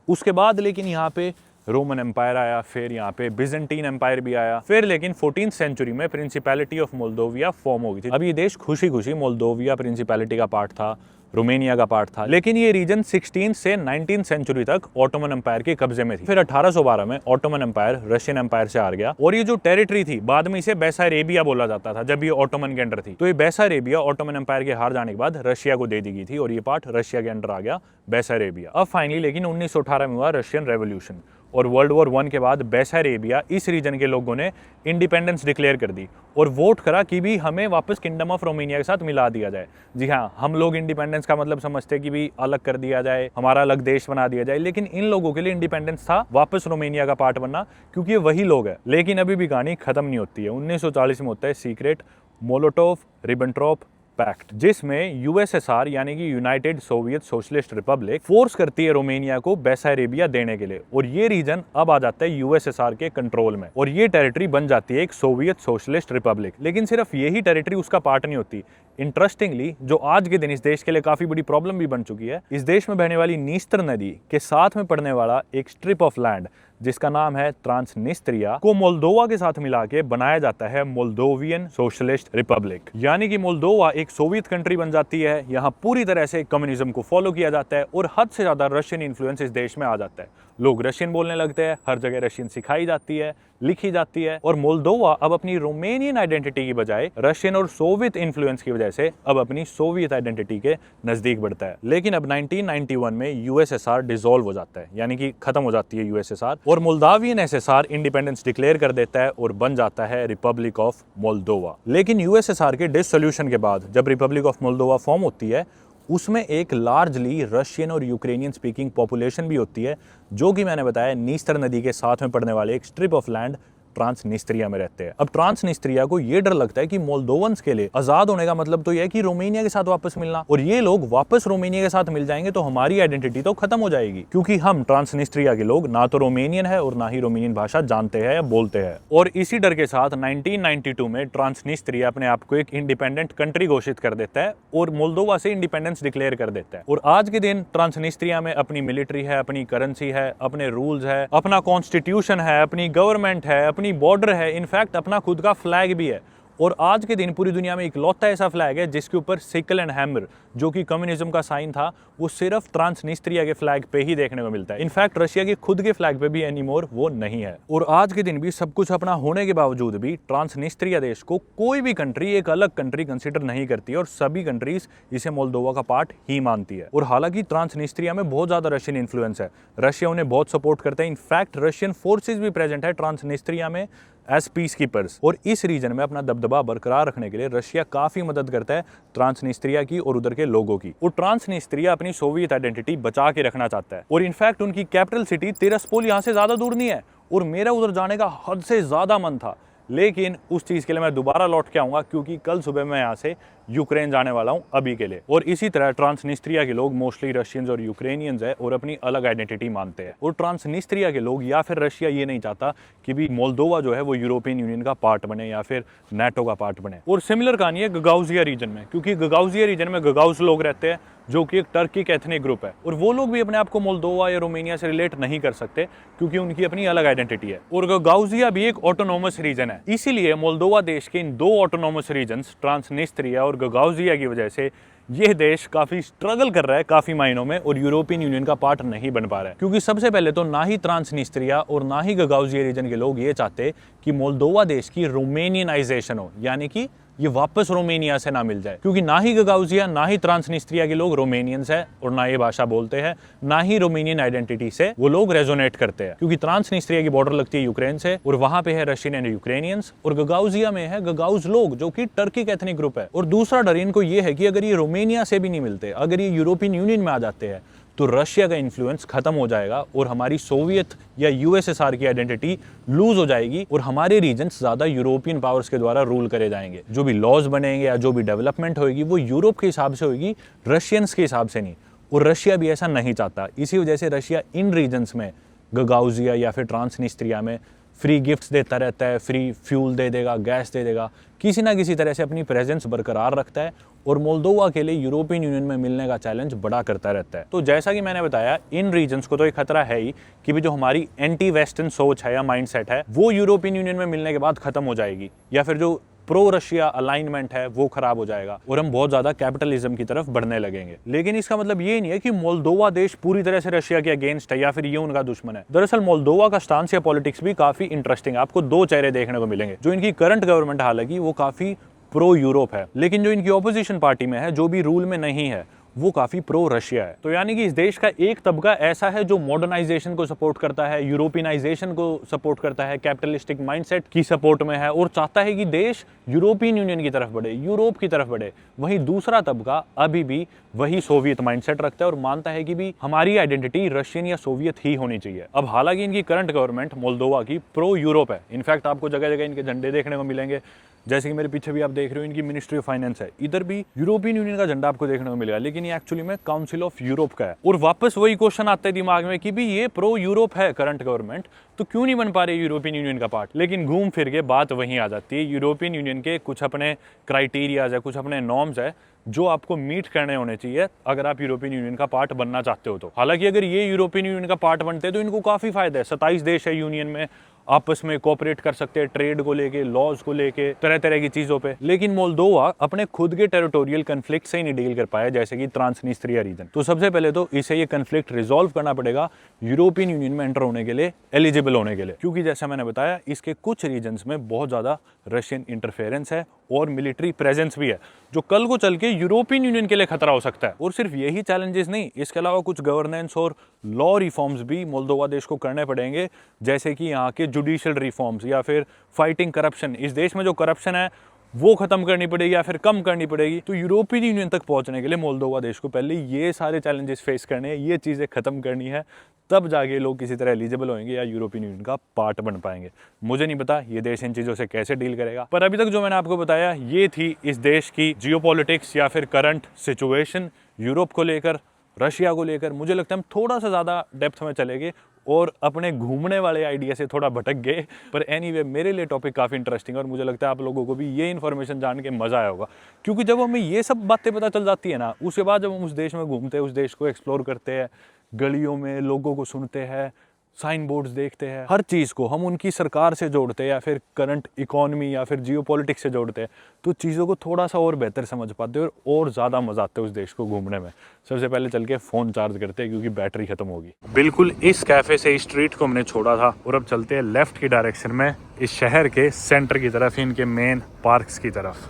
उसके बाद लेकिन यहाँ पे रोमन एम्पायर आया, फिर यहाँ पे बिजेंटीन एम्पायर भी आया, फिर लेकिन 14th सेंचुरी में प्रिंसिपैलिटी ऑफ मोल्दोविया फॉर्म हो गई थी। अब ये देश खुशी खुशी मोल्दोविया प्रिंसिपैलिटी का पार्ट था, रोमानिया का पार्ट था। लेकिन ये रीजन 16 से 19 सेंचुरी तक ऑटोमन एम्पायर के कब्जे में थी। फिर 1812 में ऑटोमन एम्पायर रशियन एम्पायर से हार गया और ये जो टेरिटरी थी बाद में इसे बेसारेबिया बोला जाता था जब ये ऑटोमन के अंडर थी। तो ये बेसारेबिया ऑटोमन एम्पायर के हार जाने के बाद रशिया को दे दी गई थी और ये पार्ट रशिया के अंडर आ गया, बेसारेबिया। अब फाइनली लेकिन 1918 में हुआ रशियन रेवोल्यूशन और वर्ल्ड वॉर 1 के बाद बेसारेबिया इस रीजन के लोगों ने इंडिपेंडेंस डिक्लेयर कर दी और वोट करा कि भी हमें वापस किंगडम ऑफ रोमानिया के साथ मिला दिया जाए। जी हाँ, हम लोग इंडिपेंडेंस का मतलब समझते कि भी अलग कर दिया जाए, हमारा अलग देश बना दिया जाए, लेकिन इन लोगों के लिए इंडिपेंडेंस था वापस रोमानिया का पार्ट बनना, क्योंकि ये वही लोग है। लेकिन अभी भी कहानी खत्म नहीं होती है। 1940 में होता है सीक्रेट मोलोटोव-रिबेंट्रोप पैक्ट, जिसमें यूएसएसआर यानी कि United Soviet socialist Republic force करती है रोमानिया को बेसारेबिया देने के लिए और ये रीजन अब आ जाता है यूएसएसआर के कंट्रोल में और ये टेरिटरी बन जाती है एक सोवियत सोशलिस्ट रिपब्लिक। लेकिन सिर्फ यही टेरिटरी उसका पार्ट नहीं होती। इंटरेस्टिंगली, जो आज के दिन इस देश के लिए काफी बड़ी प्रॉब्लम भी बन चुकी है, इस देश में बहने वाली नीस्तर नदी के साथ में पड़ने वाला एक स्ट्रिप ऑफ लैंड जिसका नाम है ट्रांसनिस्त्रिया को मोल्दोवा के साथ मिला के बनाया जाता है मोल्दोवियन सोशलिस्ट रिपब्लिक। यानी कि मोल्दोवा एक सोवियत कंट्री बन जाती है। यहाँ पूरी तरह से कम्युनिज्म को फॉलो किया जाता है और हद से ज्यादा रशियन इन्फ्लुएंस इस देश में आ जाता है। लोग रशियन बोलने लगते हैं, हर जगह रशियन सिखाई जाती है, लिखी जाती है और मोल्दोवा अब अपनी रोमानियन आइडेंटिटी की बजाय रशियन और सोवियत इन्फ्लुएंस की वजह से अब अपनी सोवियत आइडेंटिटी के नजदीक बढ़ता है। लेकिन अब 1991 में यूएसएसआर डिसॉल्व हो जाता है, यानी कि खत्म हो जाती है यूएसएसआर और मोल्दावियन एसएसआर इंडिपेंडेंस डिक्लेयर कर देता है और बन जाता है रिपब्लिक ऑफ मोल्दोवा। लेकिन यूएसएसआर के डिसोल्यूशन के बाद जब रिपब्लिक ऑफ मोल्दोवा फॉर्म होती है, उसमें एक लार्जली रशियन और यूक्रेनियन स्पीकिंग पॉपुलेशन भी होती है, जो कि मैंने बताया नीस्तर नदी के साथ में पड़ने वाले एक स्ट्रिप ऑफ लैंड ट्रांसनिस्त्रिया में रहते हैं। अब ट्रांसनिस्त्रिया को ये डर लगता है कि मोल्दोवंस के लिए आजाद होने का मतलब तो यह है कि रोमानिया के साथ वापस मिलना, और ये लोग वापस रोमानिया के साथ मिल जाएंगे तो हमारी आइडेंटिटी तो खत्म हो जाएगी, क्योंकि हम ट्रांसनिस्त्रिया के लोग ना तो रोमानियन है और ना ही रोमानियन भाषा जानते हैं या बोलते हैं। और इसी डर के साथ 1992 में ट्रांसनिस्त्रिया अपने आप को एक इंडिपेंडेंट कंट्री घोषित कर देता है और मोल्दोवा से इंडिपेंडेंस डिक्लेयर कर देता है। और आज के दिन ट्रांसनिस्त्रिया में अपनी मिलिट्री है, अपनी करेंसी है, अपने रूल्स है, अपना कॉन्स्टिट्यूशन है, अपनी गवर्नमेंट है, अपनी बॉर्डर है, इनफैक्ट अपना खुद का फ्लैग भी है। और आज के दिन पूरी दुनिया में इकलौता ऐसा फ्लैग है जिसके ऊपर सिकल एंड हैमर, जो कि कम्युनिज्म का साइन था, वो सिर्फ ट्रांसनिस्त्रिया के फ्लैग पे ही देखने को मिलता है। इनफैक्ट रशिया के खुद के फ्लैग पे भी एनीमोर वो नहीं है। और आज के दिन भी सब कुछ अपना होने के बावजूद भी ट्रांसनिस्त्रिया देश को कोई भी कंट्री एक अलग कंट्री कंसिडर नहीं करती और सभी कंट्रीज इसे मोल्दोवा का पार्ट ही मानती है। और हालांकि ट्रांसनिस्त्रिया में बहुत ज्यादा रशियन इन्फ्लुएंस है, रशिया उन्हें बहुत सपोर्ट करता है। इनफैक्ट रशियन फोर्सेज भी प्रेजेंट है ट्रांसनिस्त्रिया में एज पीस कीपर्स। और इस रीजन में अपना दबदबा बरकरार रखने के लिए रशिया काफी मदद करता है ट्रांसनिस्त्रिया की और उधर के लोगों की। और ट्रांसनिस्त्रिया अपनी सोवियत आइडेंटिटी बचा के रखना चाहता है। और इनफैक्ट उनकी कैपिटल सिटी तिरस्पोल यहाँ से ज्यादा दूर नहीं है और मेरा उधर जाने का हद से ज्यादा मन था, लेकिन उस चीज के लिए मैं दोबारा लौट के आऊंगा, क्योंकि कल सुबह मैं यहाँ से यूक्रेन जाने वाला हूं अभी के लिए। और इसी तरह ट्रांसनिस्त्रिया के लोग मोस्टली रशियंस और यूक्रेनियंस है और अपनी अलग आइडेंटिटी मानते हैं। और ट्रांसनिस्त्रिया के लोग या फिर रशिया ये नहीं चाहता कि भी मोल्दोवा जो है वो यूरोपियन यूनियन का पार्ट बने या फिर नाटो का पार्ट बने। और सिमिलर कहानी है गगाउजिया रीजन में, क्योंकि गगाउजिया रीजन में गगाउज लोग रहते हैं जो कि एक टर्किक एथनिक ग्रुप है और वो लोग भी अपने आप को मोल्दोवा या रोमानिया से रिलेट नहीं कर सकते क्योंकि उनकी अपनी अलग आइडेंटिटी है। और गगाउजिया भी एक ऑटोनोमस रीजन है, इसीलिए मोल्दोवा देश के इन दो ऑटोनोमस रीजन्स ट्रांसनिस्त्रिया और गगाउजिया की वजह से यह देश काफी स्ट्रगल कर रहा है काफी मायनों में और यूरोपियन यूनियन का पार्ट नहीं बन पा रहा है। क्योंकि सबसे पहले तो ना ही ट्रांसनिस्त्रिया और ना ही गगाउजिया रीजन के लोग ये चाहते कि मोल्दोवा देश की रोमानियनाइजेशन हो, यानी कि ये वापस रोमानिया से ना मिल जाए, क्योंकि ना ही गगाउजिया ना ही ट्रांसनिस्त्रिया के लोग रोमानियंस है और ना ये भाषा बोलते हैं, ना ही रोमानियन आइडेंटिटी से वो लोग रेजोनेट करते हैं। क्योंकि ट्रांसनिस्त्रिया की बॉर्डर लगती है यूक्रेन से और वहां पे है रशियन एंड यूक्रेनियंस, और गगाउजिया में है गगाउज लोग जो कि टर्किक एथनिक ग्रुप है। और दूसरा डर इनको ये है कि अगर ये रोमानिया से भी नहीं मिलते, अगर ये यूरोपियन यूनियन में आ जाते हैं तो रशिया का इन्फ्लुएंस खत्म हो जाएगा और हमारी सोवियत या यूएसएसआर की आइडेंटिटी लूज हो जाएगी और हमारे रीजन्स ज्यादा यूरोपियन पावर्स के द्वारा रूल करे जाएंगे। जो भी लॉज बनेंगे या जो भी डेवलपमेंट होगी वो यूरोप के हिसाब से होगी, रशियंस के हिसाब से नहीं। और रशिया भी ऐसा नहीं चाहता, इसी वजह से रशिया इन रीजन्स में गगाउजिया या फिर ट्रांसनिस्त्रिया में फ्री गिफ्ट्स देता रहता है, फ्री फ्यूल दे देगा, गैस दे देगा, किसी ना किसी तरह से अपनी प्रेजेंस बरकरार रखता है और मोल्दोवा के लिए यूरोपियन यूनियन में मिलने का चैलेंज बड़ा करता रहता है। तो जैसा कि मैंने बताया, इन रीजन्स को तो एक खतरा है ही कि भी जो हमारी एंटी वेस्टर्न सोच है या माइंडसेट है वो यूरोपियन यूनियन में मिलने के बाद खत्म हो जाएगी, या फिर जो प्रो रशिया अलाइनमेंट है वो खराब हो जाएगा और हम बहुत ज्यादा कैपिटलिज्म की तरफ बढ़ने लगेंगे। लेकिन इसका मतलब ये नहीं है कि मोल्दोवा देश पूरी तरह से रशिया के अगेंस्ट है या फिर ये उनका दुश्मन है। दरअसल मोल्दोवा का स्टांस या पॉलिटिक्स भी काफी इंटरेस्टिंग है। आपको दो चेहरे देखने को मिलेंगे। जो इनकी करंट गवर्नमेंट हालांकि वो काफी प्रो यूरोप है, लेकिन जो इनकी ऑपोजिशन पार्टी में है, जो भी रूल में नहीं है, वो काफी प्रो रशिया है। तो यानी कि इस देश का एक तबका ऐसा है जो मॉडर्नाइजेशन को सपोर्ट करता है, यूरोपियनाइजेशन को सपोर्ट करता है, कैपिटलिस्टिक माइंडसेट की सपोर्ट में है और चाहता है कि देश यूरोपियन यूनियन की तरफ बढ़े, यूरोप की तरफ बढ़े। वहीं दूसरा तबका अभी भी वही सोवियत माइंडसेट रखता है और मानता है कि भी हमारी आइडेंटिटी रशियन या सोवियत ही होनी चाहिए। अब हालांकि इनकी करंट गवर्नमेंट मोल्दोवा की प्रो यूरोप है। इनफैक्ट आपको जगह जगह इनके झंडे देखने को मिलेंगे, जैसे कि मेरे पीछे भी आप देख रहे हो इनकी मिनिस्ट्री ऑफ फाइनेंस है, इधर भी यूरोपियन यूनियन का झंडा आपको देखने को मिलेगा, लेकिन ये एक्चुअली में काउंसिल ऑफ यूरोप का है। और वापस वही क्वेश्चन आता है दिमाग में कि भी ये प्रो यूरोप है करंट गवर्नमेंट, तो क्यों नहीं बन पा रही यूरोपियन यूनियन का पार्ट। लेकिन घूम फिर के बात वहीं आ जाती है, यूरोपियन यूनियन के कुछ अपने क्राइटेरियाज है, कुछ अपने नॉर्म्स है जो आपको मीट करने होने चाहिए अगर आप यूरोपियन यूनियन का पार्ट बनना चाहते हो। तो हालांकि अगर ये यूरोपियन यूनियन का पार्ट बनते तो इनको काफी फायदा है। 27 देश है यूनियन में, आपस में कोऑपरेट कर सकते हैं, ट्रेड को लेके, लॉज को लेके, तरह तरह की चीजों पे। लेकिन मोल्दोवा अपने खुद के टेरिटोरियल कन्फ्लिक्ट से ही नहीं डील कर पाया, जैसे कि ट्रांसनिस्ट्रिया रीजन। तो सबसे पहले तो इसे ये कन्फ्लिक्ट रिजॉल्व करना पड़ेगा यूरोपियन यूनियन में एंटर होने के लिए, एलिजिबल होने के लिए, क्योंकि जैसा मैंने बताया इसके कुछ रीजन्स में बहुत ज्यादा रशियन इंटरफेरेंस है और मिलिट्री प्रेजेंस भी है, जो कल को चल के यूरोपियन यूनियन के लिए खतरा हो सकता है। और सिर्फ यही चैलेंजेस नहीं, इसके अलावा कुछ गवर्नेंस और लॉ रिफॉर्म्स भी मोल्दोवा देश को करने पड़ेंगे, जैसे कि यहाँ के जुडिशियल रिफॉर्म्स या फिर फाइटिंग करप्शन। इस देश में जो करप्शन है वो खत्म करनी पड़ेगी या फिर कम करनी पड़ेगी। तो यूरोपियन यूनियन तक पहुंचने के लिए मोल्दोवा देश को पहले ये सारे चैलेंजेस फेस करने हैं, ये चीज़ें खत्म करनी है, तब जाके लोग किसी तरह एलिजिबल होंगे या यूरोपियन यूनियन का पार्ट बन पाएंगे। मुझे नहीं पता ये देश इन चीज़ों से कैसे डील करेगा, पर अभी तक जो मैंने आपको बताया ये थी इस देश की जियोपॉलिटिक्स या फिर करंट सिचुएशन यूरोप को लेकर, रशिया को लेकर। मुझे लगता है हम थोड़ा सा ज़्यादा डेप्थ में चले गए और अपने घूमने वाले आइडिया से थोड़ा भटक गए, पर एनीवे मेरे लिए टॉपिक काफ़ी इंटरेस्टिंग और मुझे लगता है आप लोगों को भी ये इन्फॉर्मेशन जान के मज़ा आया होगा। क्योंकि जब हमें ये सब बातें पता चल जाती है ना, उसके बाद जब हम उस देश में घूमते हैं, उस देश को एक्सप्लोर करते हैं, गलियों में लोगों को सुनते हैं, साइन बोर्ड्स देखते हैं, हर चीज़ को हम उनकी सरकार से जोड़ते हैं या फिर करंट इकोनॉमी या फिर जियोपॉलिटिक्स से जोड़ते हैं, तो चीज़ों को थोड़ा सा और बेहतर समझ पाते हैं और ज़्यादा मज़ा आता है उस देश को घूमने में। सबसे पहले चल के फ़ोन चार्ज करते हैं क्योंकि बैटरी खत्म होगी। बिल्कुल इस कैफ़े से इस स्ट्रीट को हमने छोड़ा था और अब चलते हैं लेफ्ट की डायरेक्शन में, इस शहर के सेंटर की तरफ, इनके मेन पार्क्स की तरफ।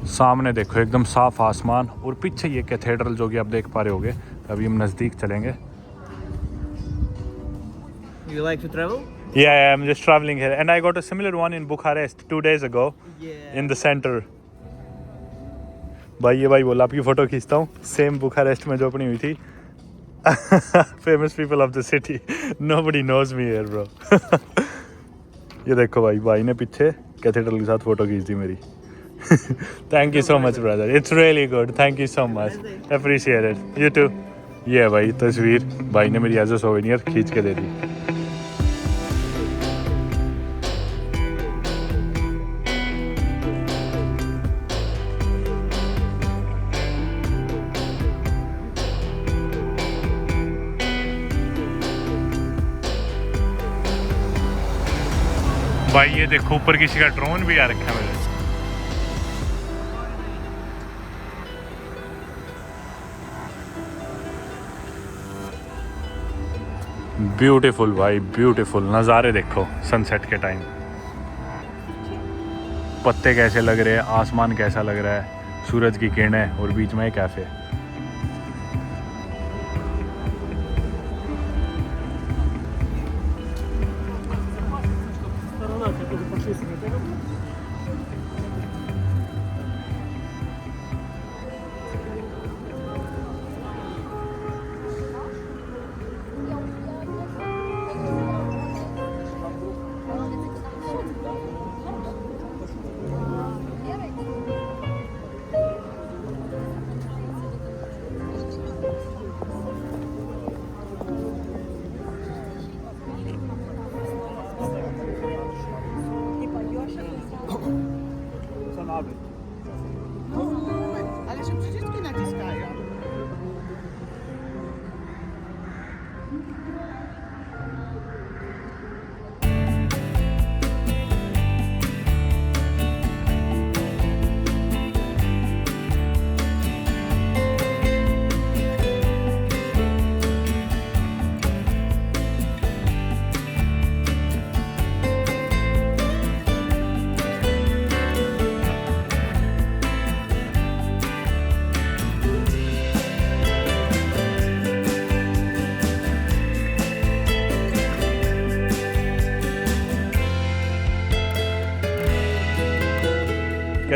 सामने देखो एकदम साफ आसमान और पीछे ये कैथेड्रल जो कि आप देख पा रहे होगे। अभी हम नज़दीक चलेंगे। You like to travel? Yeah, I'm just traveling here and I got a similar one in Bucharest 2 days ago. Yeah. In the center. भाई ये भाई बोला आपकी फ़ोटो खींचता हूँ, सेम बुखारेस्ट में जो अपनी हुई थी। Famous people of the city, nobody knows me here bro. ये देखो भाई, भाई ने पीछे कैथेड्रल के साथ फ़ोटो खींच दी मेरी। Thank you so much brother, it's really good, thank you so much, appreciate it. You too. ये भाई तस्वीर भाई ने मेरी एज अ सोवेनियर खींच के दे दी। भाई ये देखो ऊपर किसी का ड्रोन भी आ रखा है मेरे। ब्यूटीफुल भाई, ब्यूटीफुल नज़ारे देखो सनसेट के टाइम। पत्ते कैसे लग रहे हैं, आसमान कैसा लग रहा है, सूरज की किरणें और बीच में एक कैफे।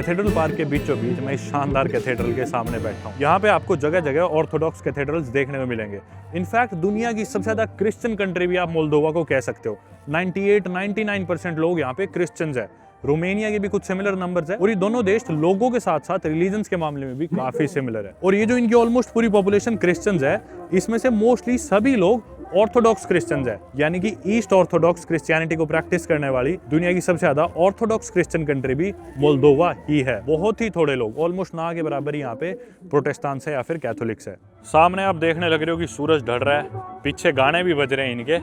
कैथेड्रल पार्क के बीचों बीच मैं इस शानदार कैथेड्रल के सामने बैठा हूँ। यहाँ पे आपको जगह जगह ऑर्थोडॉक्स कैथेड्रल्स देखने को मिलेंगे। इनफैक्ट दुनिया की सबसे ज्यादा क्रिश्चियन कंट्री भी आप मोल्दोवा को कह सकते हो। 98-99% लोग यहाँ पे क्रिश्चियंस है। रोमानिया के भी कुछ सिमिलर नंबर्स है और ये दोनों देश लोगों के साथ साथ रिलीजन्स के मामले में भी काफी सिमिलर है। और ये जो इनकी ऑलमोस्ट पूरी पॉपुलेशन क्रिश्चियंस है, इसमें से मोस्टली सभी लोग ऑर्थोडॉक्स क्रिश्चियंस है, यानी कि ईस्ट ऑर्थोडॉक्स क्रिश्चियनिटी को प्रैक्टिस करने वाली दुनिया की सबसे ज्यादा ऑर्थोडॉक्स क्रिश्चियन कंट्री भी मोल्दोवा ही है। बहुत ही थोड़े लोग, ऑलमोस्ट ना के बराबर यहाँ पे प्रोटेस्टेंट्स है या फिर कैथोलिक्स है। सामने आप देखने लग रहे हो कि सूरज ढल रहा है, पीछे गाने भी बज रहे हैं इनके,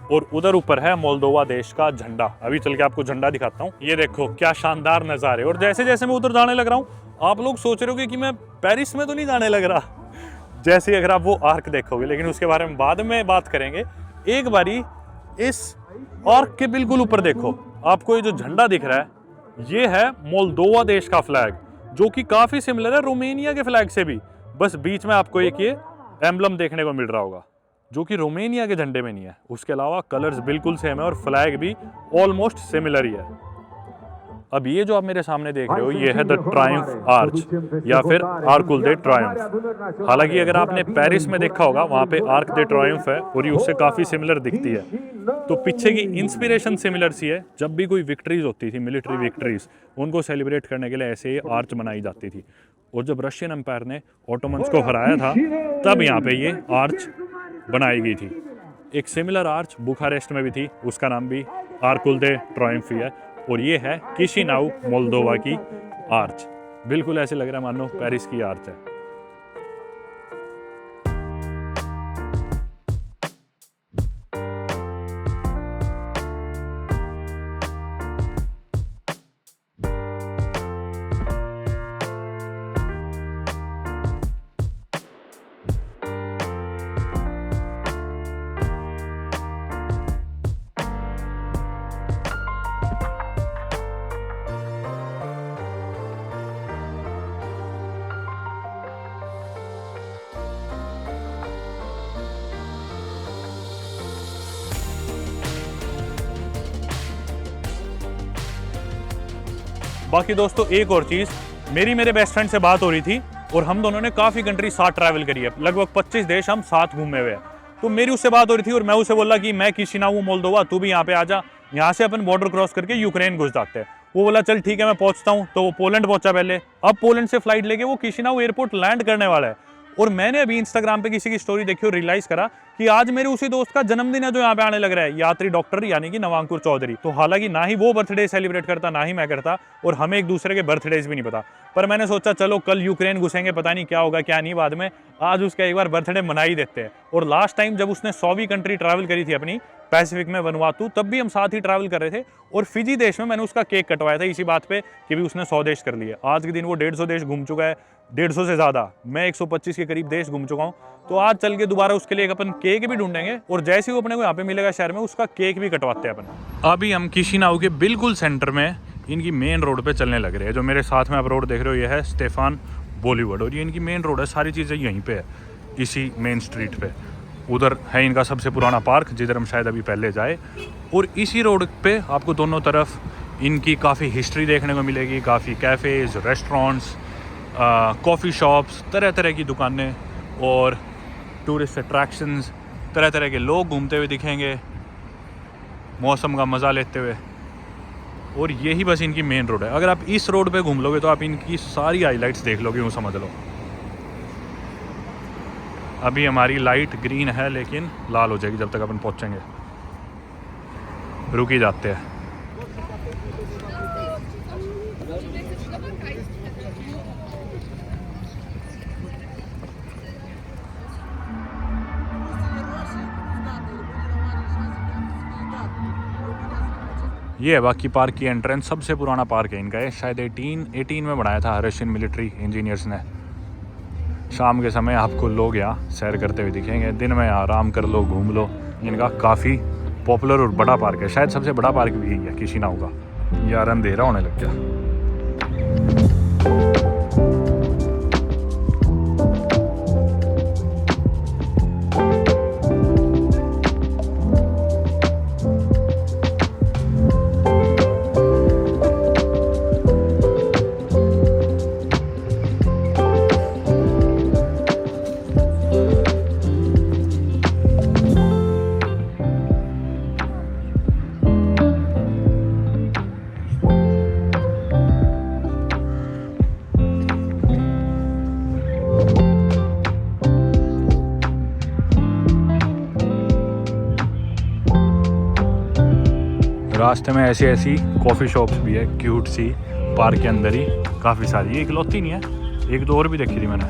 और उधर ऊपर है मोल्दोवा देश का झंडा। अभी चल के आपको झंडा दिखाता हूँ। ये देखो क्या शानदार नज़ारे। और जैसे जैसे मैं उधर जाने लग रहा हूँ, आप लोग सोच रहे हो कि मैं पेरिस में तो नहीं जाने लग रहा, जैसे ही अगर आप वो आर्क देखोगे, लेकिन उसके बारे में बाद में बात करेंगे। एक बारी इस आर्क के बिल्कुल ऊपर देखो, आपको ये जो झंडा दिख रहा है, ये है मोल्दोवा देश का फ्लैग, जो कि काफी सिमिलर है रोमानिया के फ्लैग से भी। बस बीच में आपको एक ये एम्बलम देखने को मिल रहा होगा, जो कि रोमानिया के झंडे में नहीं है। उसके अलावा कलर्स बिल्कुल सेम है और फ्लैग भी ऑलमोस्ट सिमिलर ही है। अब ये जो आप मेरे सामने देख रहे हो, ये है द ट्रायम्फ आर्च या फिर आर्कुल दे ट्रायम्फ। हालांकि अगर आपने पेरिस में देखा होगा, वहाँ पे आर्क दे ट्रायम्फ है और ये उससे काफ़ी सिमिलर दिखती है। तो पीछे की इंस्पिरेशन सिमिलर सी है। जब भी कोई विक्ट्रीज होती थी, मिलिट्री विक्ट्रीज, उनको सेलिब्रेट करने के लिए ऐसे ही आर्च बनाई जाती थी। और जब रशियन एम्पायर ने ऑटोमन्स को हराया था, तब यहाँ पे ये आर्च बनाई गई थी। एक सिमिलर आर्च बुखारेस्ट में भी थी, उसका नाम भी आर्कुल दे ट्रायम्फ ही है। और ये है किशिनाउ मोल्दोवा की आर्च। बिल्कुल ऐसे लग रहा है मानो पेरिस की आर्च है। बाकी दोस्तों एक और चीज़, मेरे बेस्ट फ्रेंड से बात हो रही थी और हम दोनों ने काफ़ी कंट्री साथ ट्रैवल करी है, लगभग 25 देश हम साथ घूमे हुए हैं। तो मेरी उससे बात हो रही थी और मैं उसे बोला कि मैं किशिनाउ मोल्दोवा, तू भी यहाँ पे आ जा, यहाँ से अपन बॉर्डर क्रॉस करके यूक्रेन घुस जाते हैं। वो बोला चल ठीक है मैं पहुँचता हूँ। तो वो पोलैंड पहुँचा पहले, अब पोलैंड से फ्लाइट लेके वो किशिनाउ एयरपोर्ट लैंड करने वाला है। और मैंने अभी इंस्टाग्राम पे किसी की स्टोरी देखी और रियलाइज करा कि आज मेरे उसी दोस्त का जन्मदिन है जो यहाँ पे आने लग रहा है, यात्री डॉक्टर यानी कि नवांकुर चौधरी। तो हालांकि ना ही वो बर्थडे सेलिब्रेट करता, ना ही मैं करता, और हमें एक दूसरे के बर्थडेज भी नहीं पता। पर मैंने सोचा चलो कल यूक्रेन घुसेंगे, पता नहीं क्या होगा क्या नहीं बाद में, आज उसका एक बार बर्थडे मना ही देते हैं। और लास्ट टाइम जब उसने 100वीं कंट्री ट्रैवल करी थी अपनी पैसिफिक में, वनुआतू, तब भी हम साथ ही ट्रैवल कर रहे थे। और फिजी देश में मैंने उसका केक कटवाया था इसी बात पे कि भी उसने 100 देश कर लिए। आज के दिन वो 150 देश घूम चुका है, 150 से ज़्यादा। मैं 125 के करीब देश घूम चुका हूँ। तो आज चल के दोबारा उसके लिए एक अपन केक भी ढूंढेंगे और जैसे ही वो अपने को यहाँ पे मिलेगा शहर में, उसका केक भी कटवाते हैं अपन। अभी हम किशिनाउ के बिल्कुल सेंटर में इनकी मेन रोड पे चलने लग रहे हैं। जो मेरे साथ में आप रोड देख रहे हो, ये है स्टेफान बॉलीवुड और ये इनकी मेन रोड है। सारी चीज़ें यहीं पे है, इसी मेन स्ट्रीट पे। उधर है इनका सबसे पुराना पार्क जिधर हम शायद अभी पहले जाए। और इसी रोड पे आपको दोनों तरफ इनकी काफ़ी हिस्ट्री देखने को मिलेगी, काफ़ी कैफ़ेज़, रेस्टोरेंट्स, कॉफ़ी शॉप्स, तरह तरह की दुकानें और टूरिस्ट अट्रैक्शंस। तरह तरह के लोग घूमते हुए दिखेंगे, मौसम का मज़ा लेते हुए। और यही बस इनकी मेन रोड है। अगर आप इस रोड पे घूम लोगे तो आप इनकी सारी हाईलाइट्स देख लोगे, यूँ समझ लो। अभी हमारी लाइट ग्रीन है लेकिन लाल हो जाएगी जब तक अपन पहुँचेंगे। रुक ही जाते हैं। ये है बाकी पार्क की एंट्रेंस। सबसे पुराना पार्क है इनका, है शायद 1818 में बनाया था रशियन मिलिट्री इंजीनियर्स ने। शाम के समय आपको लोग यहाँ सैर करते हुए दिखेंगे, दिन में आराम कर लो, घूम लो। इनका काफ़ी पॉपुलर और बड़ा पार्क है, शायद सबसे बड़ा पार्क भी यही है किशिनाउ का। यार अंधेरा होने लग गया। रास्ते में ऐसी ऐसी कॉफ़ी शॉप्स भी है क्यूट सी, पार्क के अंदर ही काफ़ी सारी। ये इकलौती नहीं है, एक दो और भी देखी थी मैंने।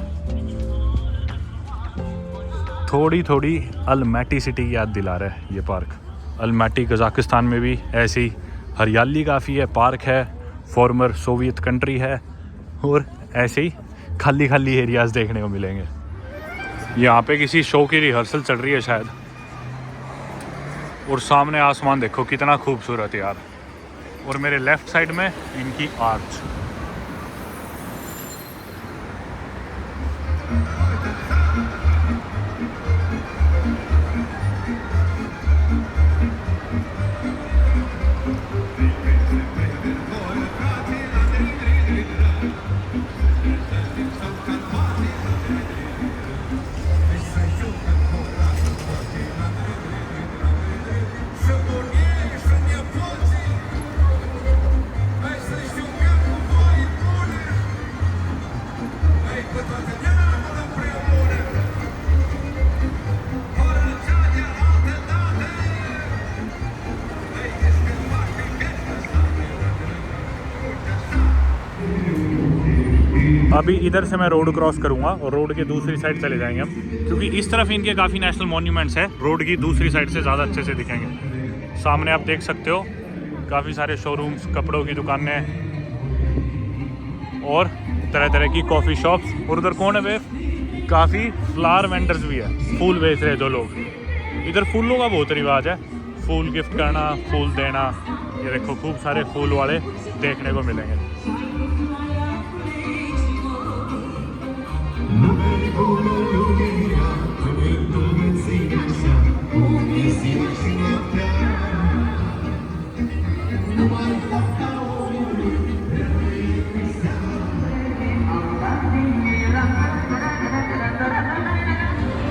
थोड़ी थोड़ी अलमैटी सिटी की याद दिला रहा है ये पार्क। अलमैटी कज़ाकिस्तान में भी ऐसी हरियाली काफ़ी है, पार्क है, फॉर्मर सोवियत कंट्री है, और ऐसे ही खाली खाली एरियाज़ देखने को मिलेंगे। यहाँ पे किसी शो की रिहर्सल चल रही है शायद। और सामने आसमान देखो कितना खूबसूरत यार, और मेरे लेफ़्ट साइड में इनकी आर्च। अभी इधर से मैं रोड क्रॉस करूंगा और रोड के दूसरी साइड चले जाएंगे हम, क्योंकि इस तरफ इनके काफ़ी नेशनल मॉन्यूमेंट्स है, रोड की दूसरी साइड से ज़्यादा अच्छे से दिखेंगे। सामने आप देख सकते हो काफ़ी सारे शोरूम्स, कपड़ों की दुकानें और तरह तरह की कॉफ़ी शॉप्स। और उधर कौन है वे, काफ़ी फ्लावर वेंडर्स भी है, फूल बेच रहे जो लोग। इधर फूलों का बहुत रिवाज है, फूल गिफ्ट करना, फूल देना। ये देखो खूब सारे फूल वाले देखने को मिलेंगे।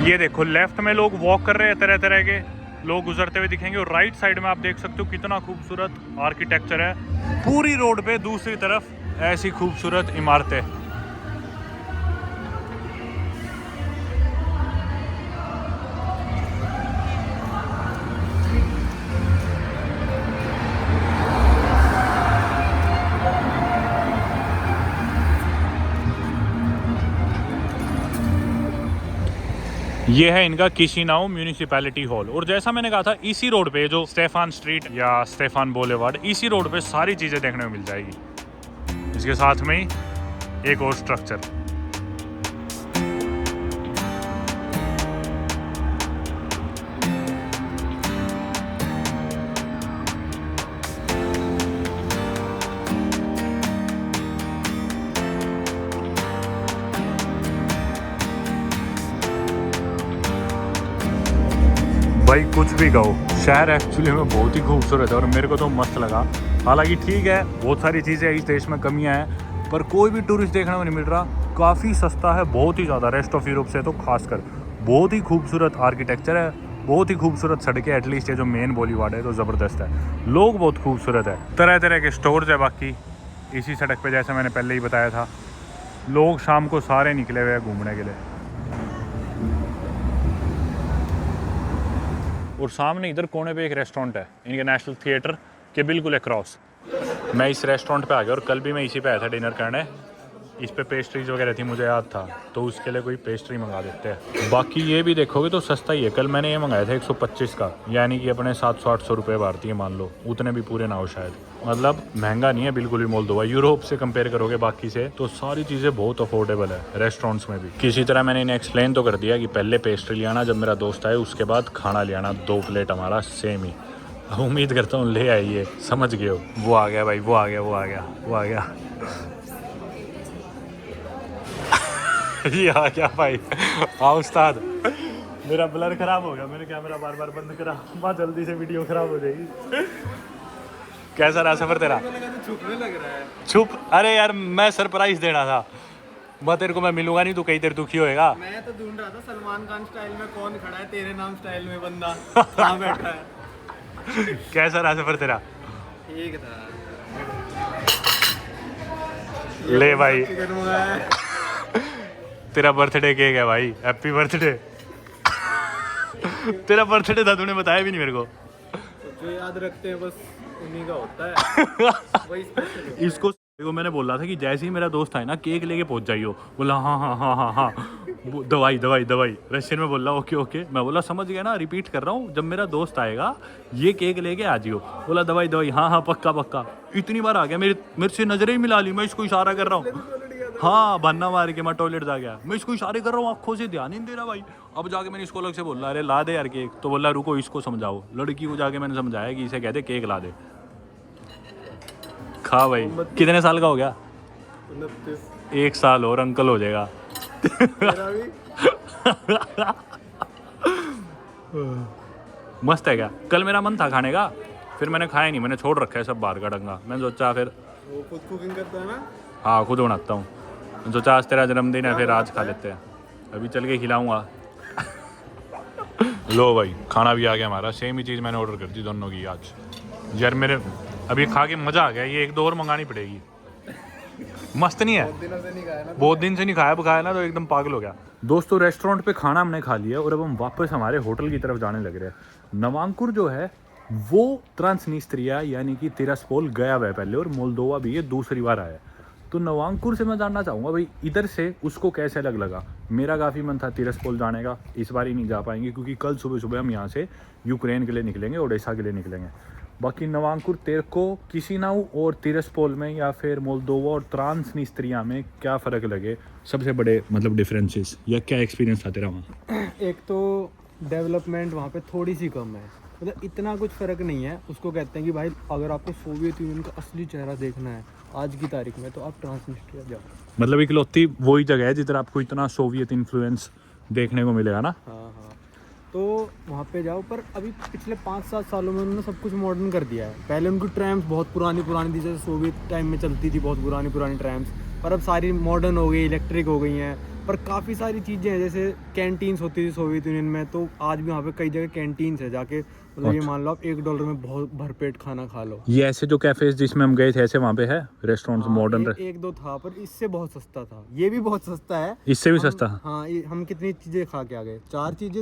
ये देखो लेफ्ट में लोग वॉक कर रहे हैं, तरह तरह के लोग गुजरते हुए दिखेंगे, और राइट साइड में आप देख सकते हो कितना खूबसूरत आर्किटेक्चर है। पूरी रोड पे दूसरी तरफ ऐसी खूबसूरत इमारतें। ये है इनका किशिनाउ म्यूनिसिपैलिटी हॉल। और जैसा मैंने कहा था, इसी रोड पे जो स्टेफान स्ट्रीट या स्टेफान बोलेवार्ड, इसी रोड पे सारी चीज़ें देखने को मिल जाएगी। इसके साथ में ही एक और स्ट्रक्चर। भाई कुछ भी कहो, शहर एक्चुअली में बहुत ही खूबसूरत है और मेरे को तो मस्त लगा। हालांकि ठीक है, बहुत सारी चीज़ें इस देश में कमियां हैं, पर कोई भी टूरिस्ट देखने को नहीं मिल रहा। काफ़ी सस्ता है, बहुत ही ज़्यादा, रेस्ट ऑफ यूरोप से तो खासकर। बहुत ही खूबसूरत आर्किटेक्चर है, बहुत ही खूबसूरत सड़कें, एटलीस्ट ये जो मेन बॉलीवुड है तो ज़बरदस्त है। लोग बहुत खूबसूरत है, तरह तरह के स्टोर्स है। बाकी इसी सड़क पर जैसे मैंने पहले ही बताया था, लोग शाम को सारे निकले हुए हैं घूमने के लिए। और सामने इधर कोने पे एक रेस्टोरेंट है, इनके नेशनल थिएटर के बिल्कुल अक्रॉस। मैं इस रेस्टोरेंट पे आ गया और कल भी मैं इसी पे आया था डिनर करने। इस पे पेस्ट्रीज वगैरह थी, मुझे याद था, तो उसके लिए कोई पेस्ट्री मंगा देते हैं। बाकी ये भी देखोगे तो सस्ता ही है। कल मैंने ये मंगाया था 125 का, यानी कि अपने 700-800 रुपये भारतीय मान लो, उतने भी पूरे ना हो शायद। मतलब महंगा नहीं है बिल्कुल भी मोल्दोवा। यूरोप से कंपेयर करोगे बाकी से तो सारी चीज़ें बहुत अफोर्डेबल है, रेस्टोरेंट्स में भी। किसी तरह मैंने इन्हें एक्सप्लेन तो कर दिया कि पहले पेस्ट्री ले आना जब मेरा दोस्त आए, उसके बाद खाना ले आना, 2 प्लेट हमारा सेम ही। उम्मीद करता हूँ ले आइए, समझ गए हो। वो आ गया भाई, वो आ गया, वो आ गया, वो आ गया। ये आ गया भाई। हाँ उस्ताद, मेरा ब्लर खराब हो गया, मैंने कैमरा बार बार बंद करा, वहाँ जल्दी से वीडियो खराब हो जाएगी। कैसा रहा सफर तेरा? छुपने लग रहा है। छुप? अरे यार मैं सरप्राइज देना था, मैं तेरे को मैं मिलूंगा नहीं, तू कहीं देर दुखी होएगा। मैं तो ढूंढ रहा था सलमान खान स्टाइल में कौन खड़ा है तेरे नाम स्टाइल में बंदा कहाँ बैठा है। कैसा रहा सफर तेरा? ठीक था। ले भाई, चिकन मंगाया है। तेरा बर्थडे केक है भाई, हैप्पी बर्थडे। तेरा बर्थडे था, तूने बताया भी नहीं मेरे को। जो याद रखते हैं बस उन्हीं का होता है वही स्पेशल। इसको मैंने बोला था कि जैसे ही मेरा दोस्त आए ना केक लेके पहुंच जाइयो, बोला हाँ हाँ हाँ हाँ हाँ, दवाई दवाई दवाई, रशियन में बोला ओके ओके। मैं बोला समझ गया ना, रिपीट कर रहा हूँ, जब मेरा दोस्त आएगा ये केक लेके आ जियो। बोला दवाई दवाई, हाँ हाँ पक्का पक्का। इतनी बार आ गया, मेरे से नजरें ही मिला ली, मैं इसको इशारा कर रहा हूँ, हाँ बन्ना मार के मैं टॉयलेट जा गया, मैं इसको इशारे कर रहा हूँ, आंखों से ध्यान ही नहीं दे रहा भाई। अब जाके मैंने इसको अलग से बोला अरे ला दे यार केक, तो बोला रुको इसको समझाओ। लड़की को जाके मैंने समझाया कि इसे कहते केक ला दे, खा भाई। कितने साल का हो गया? 1 साल और अंकल हो जाएगा। मस्त है क्या? कल मेरा मन था खाने का, फिर मैंने खाया नहीं, मैंने छोड़ रखा है सब बाहर का डंगा। मैंने सोचा फिर वो खुद कुकिंग करता है ना? हाँ खुद बनाता हूँ। मैंने सोचा आज तेरा जन्मदिन है, फिर आज खा लेते हैं। अभी चल के खिलाऊंगा। लो भाई खाना भी आ गया हमारा, सेम ही चीज़ मैंने ऑर्डर कर दी दोनों की आज। यार मेरे अभी खा के मज़ा आ गया, ये 1-2 और मंगानी पड़ेगी। मस्त नहीं है? बहुत दिन से नहीं खाया, खाया ना तो एकदम पागल हो गया। दोस्तों रेस्टोरेंट पे खाना हमने खा लिया और अब हम वापस हमारे होटल की तरफ जाने लग रहे हैं। नवांकुर जो है वो ट्रांसनिस्त्रिया यानी कि तिरास्पोल गया हुआ है पहले, और मोल्दोवा भी ये दूसरी बार आया है। तो नवांकुर से मैं जानना चाहूँगा भाई इधर से उसको कैसे अलग लगा। मेरा काफ़ी मन था तिरास्पोल जाने का, इस बार ही नहीं जा पाएंगे क्योंकि कल सुबह सुबह हम यहाँ से यूक्रेन के लिए निकलेंगे, ओडेसा के लिए निकलेंगे। बाकी नवांकुर तेरे को किसिनाउ और तिरास्पोल में या फिर मोल्दोवा और ट्रांसनिस्त्रिया में क्या फ़र्क लगे, सबसे बड़े मतलब डिफरेंसेस, या क्या एक्सपीरियंस था तेरा वहाँ? एक तो डेवलपमेंट वहाँ पे थोड़ी सी कम है, मतलब इतना कुछ फ़र्क नहीं है। उसको कहते हैं कि भाई अगर आपको सोवियत यूनियन का असली चेहरा देखना है आज की तारीख में तो आप ट्रांसनिस्ट्रिया जाओ। मतलब इकलौती वही जगह है जिधर आपको इतना सोवियत इन्फ्लुएंस देखने को मिलेगा ना? हाँ हाँ, तो वहाँ पे जाओ। पर अभी पिछले 5-7 सालों में उन्होंने सब कुछ मॉडर्न कर दिया है। पहले उनकी ट्रैम्स बहुत पुरानी थी, जैसे सोवियत टाइम में चलती थी बहुत पुरानी ट्रैम्स, पर अब सारी मॉडर्न हो गई, इलेक्ट्रिक हो गई हैं। पर काफ़ी सारी चीज़ें हैं, जैसे कैंटीन्स होती थी सोवियत यूनियन में, तो आज भी वहाँ पे कई जगह कैंटीन्स है, जाके मतलब ये मान लो आप $1 में बहुत भरपेट खाना खा लो। ये ऐसे जो कैफेज जिसमें हम गए थे ऐसे वहाँ पे है रेस्टोरेंट्स मॉडर्न? 1-2 था, पर इससे बहुत सस्ता था। ये भी बहुत सस्ता है, इससे भी सस्ता? हाँ, हम कितनी चीज़ें खा के आ गए? 4 चीज़ें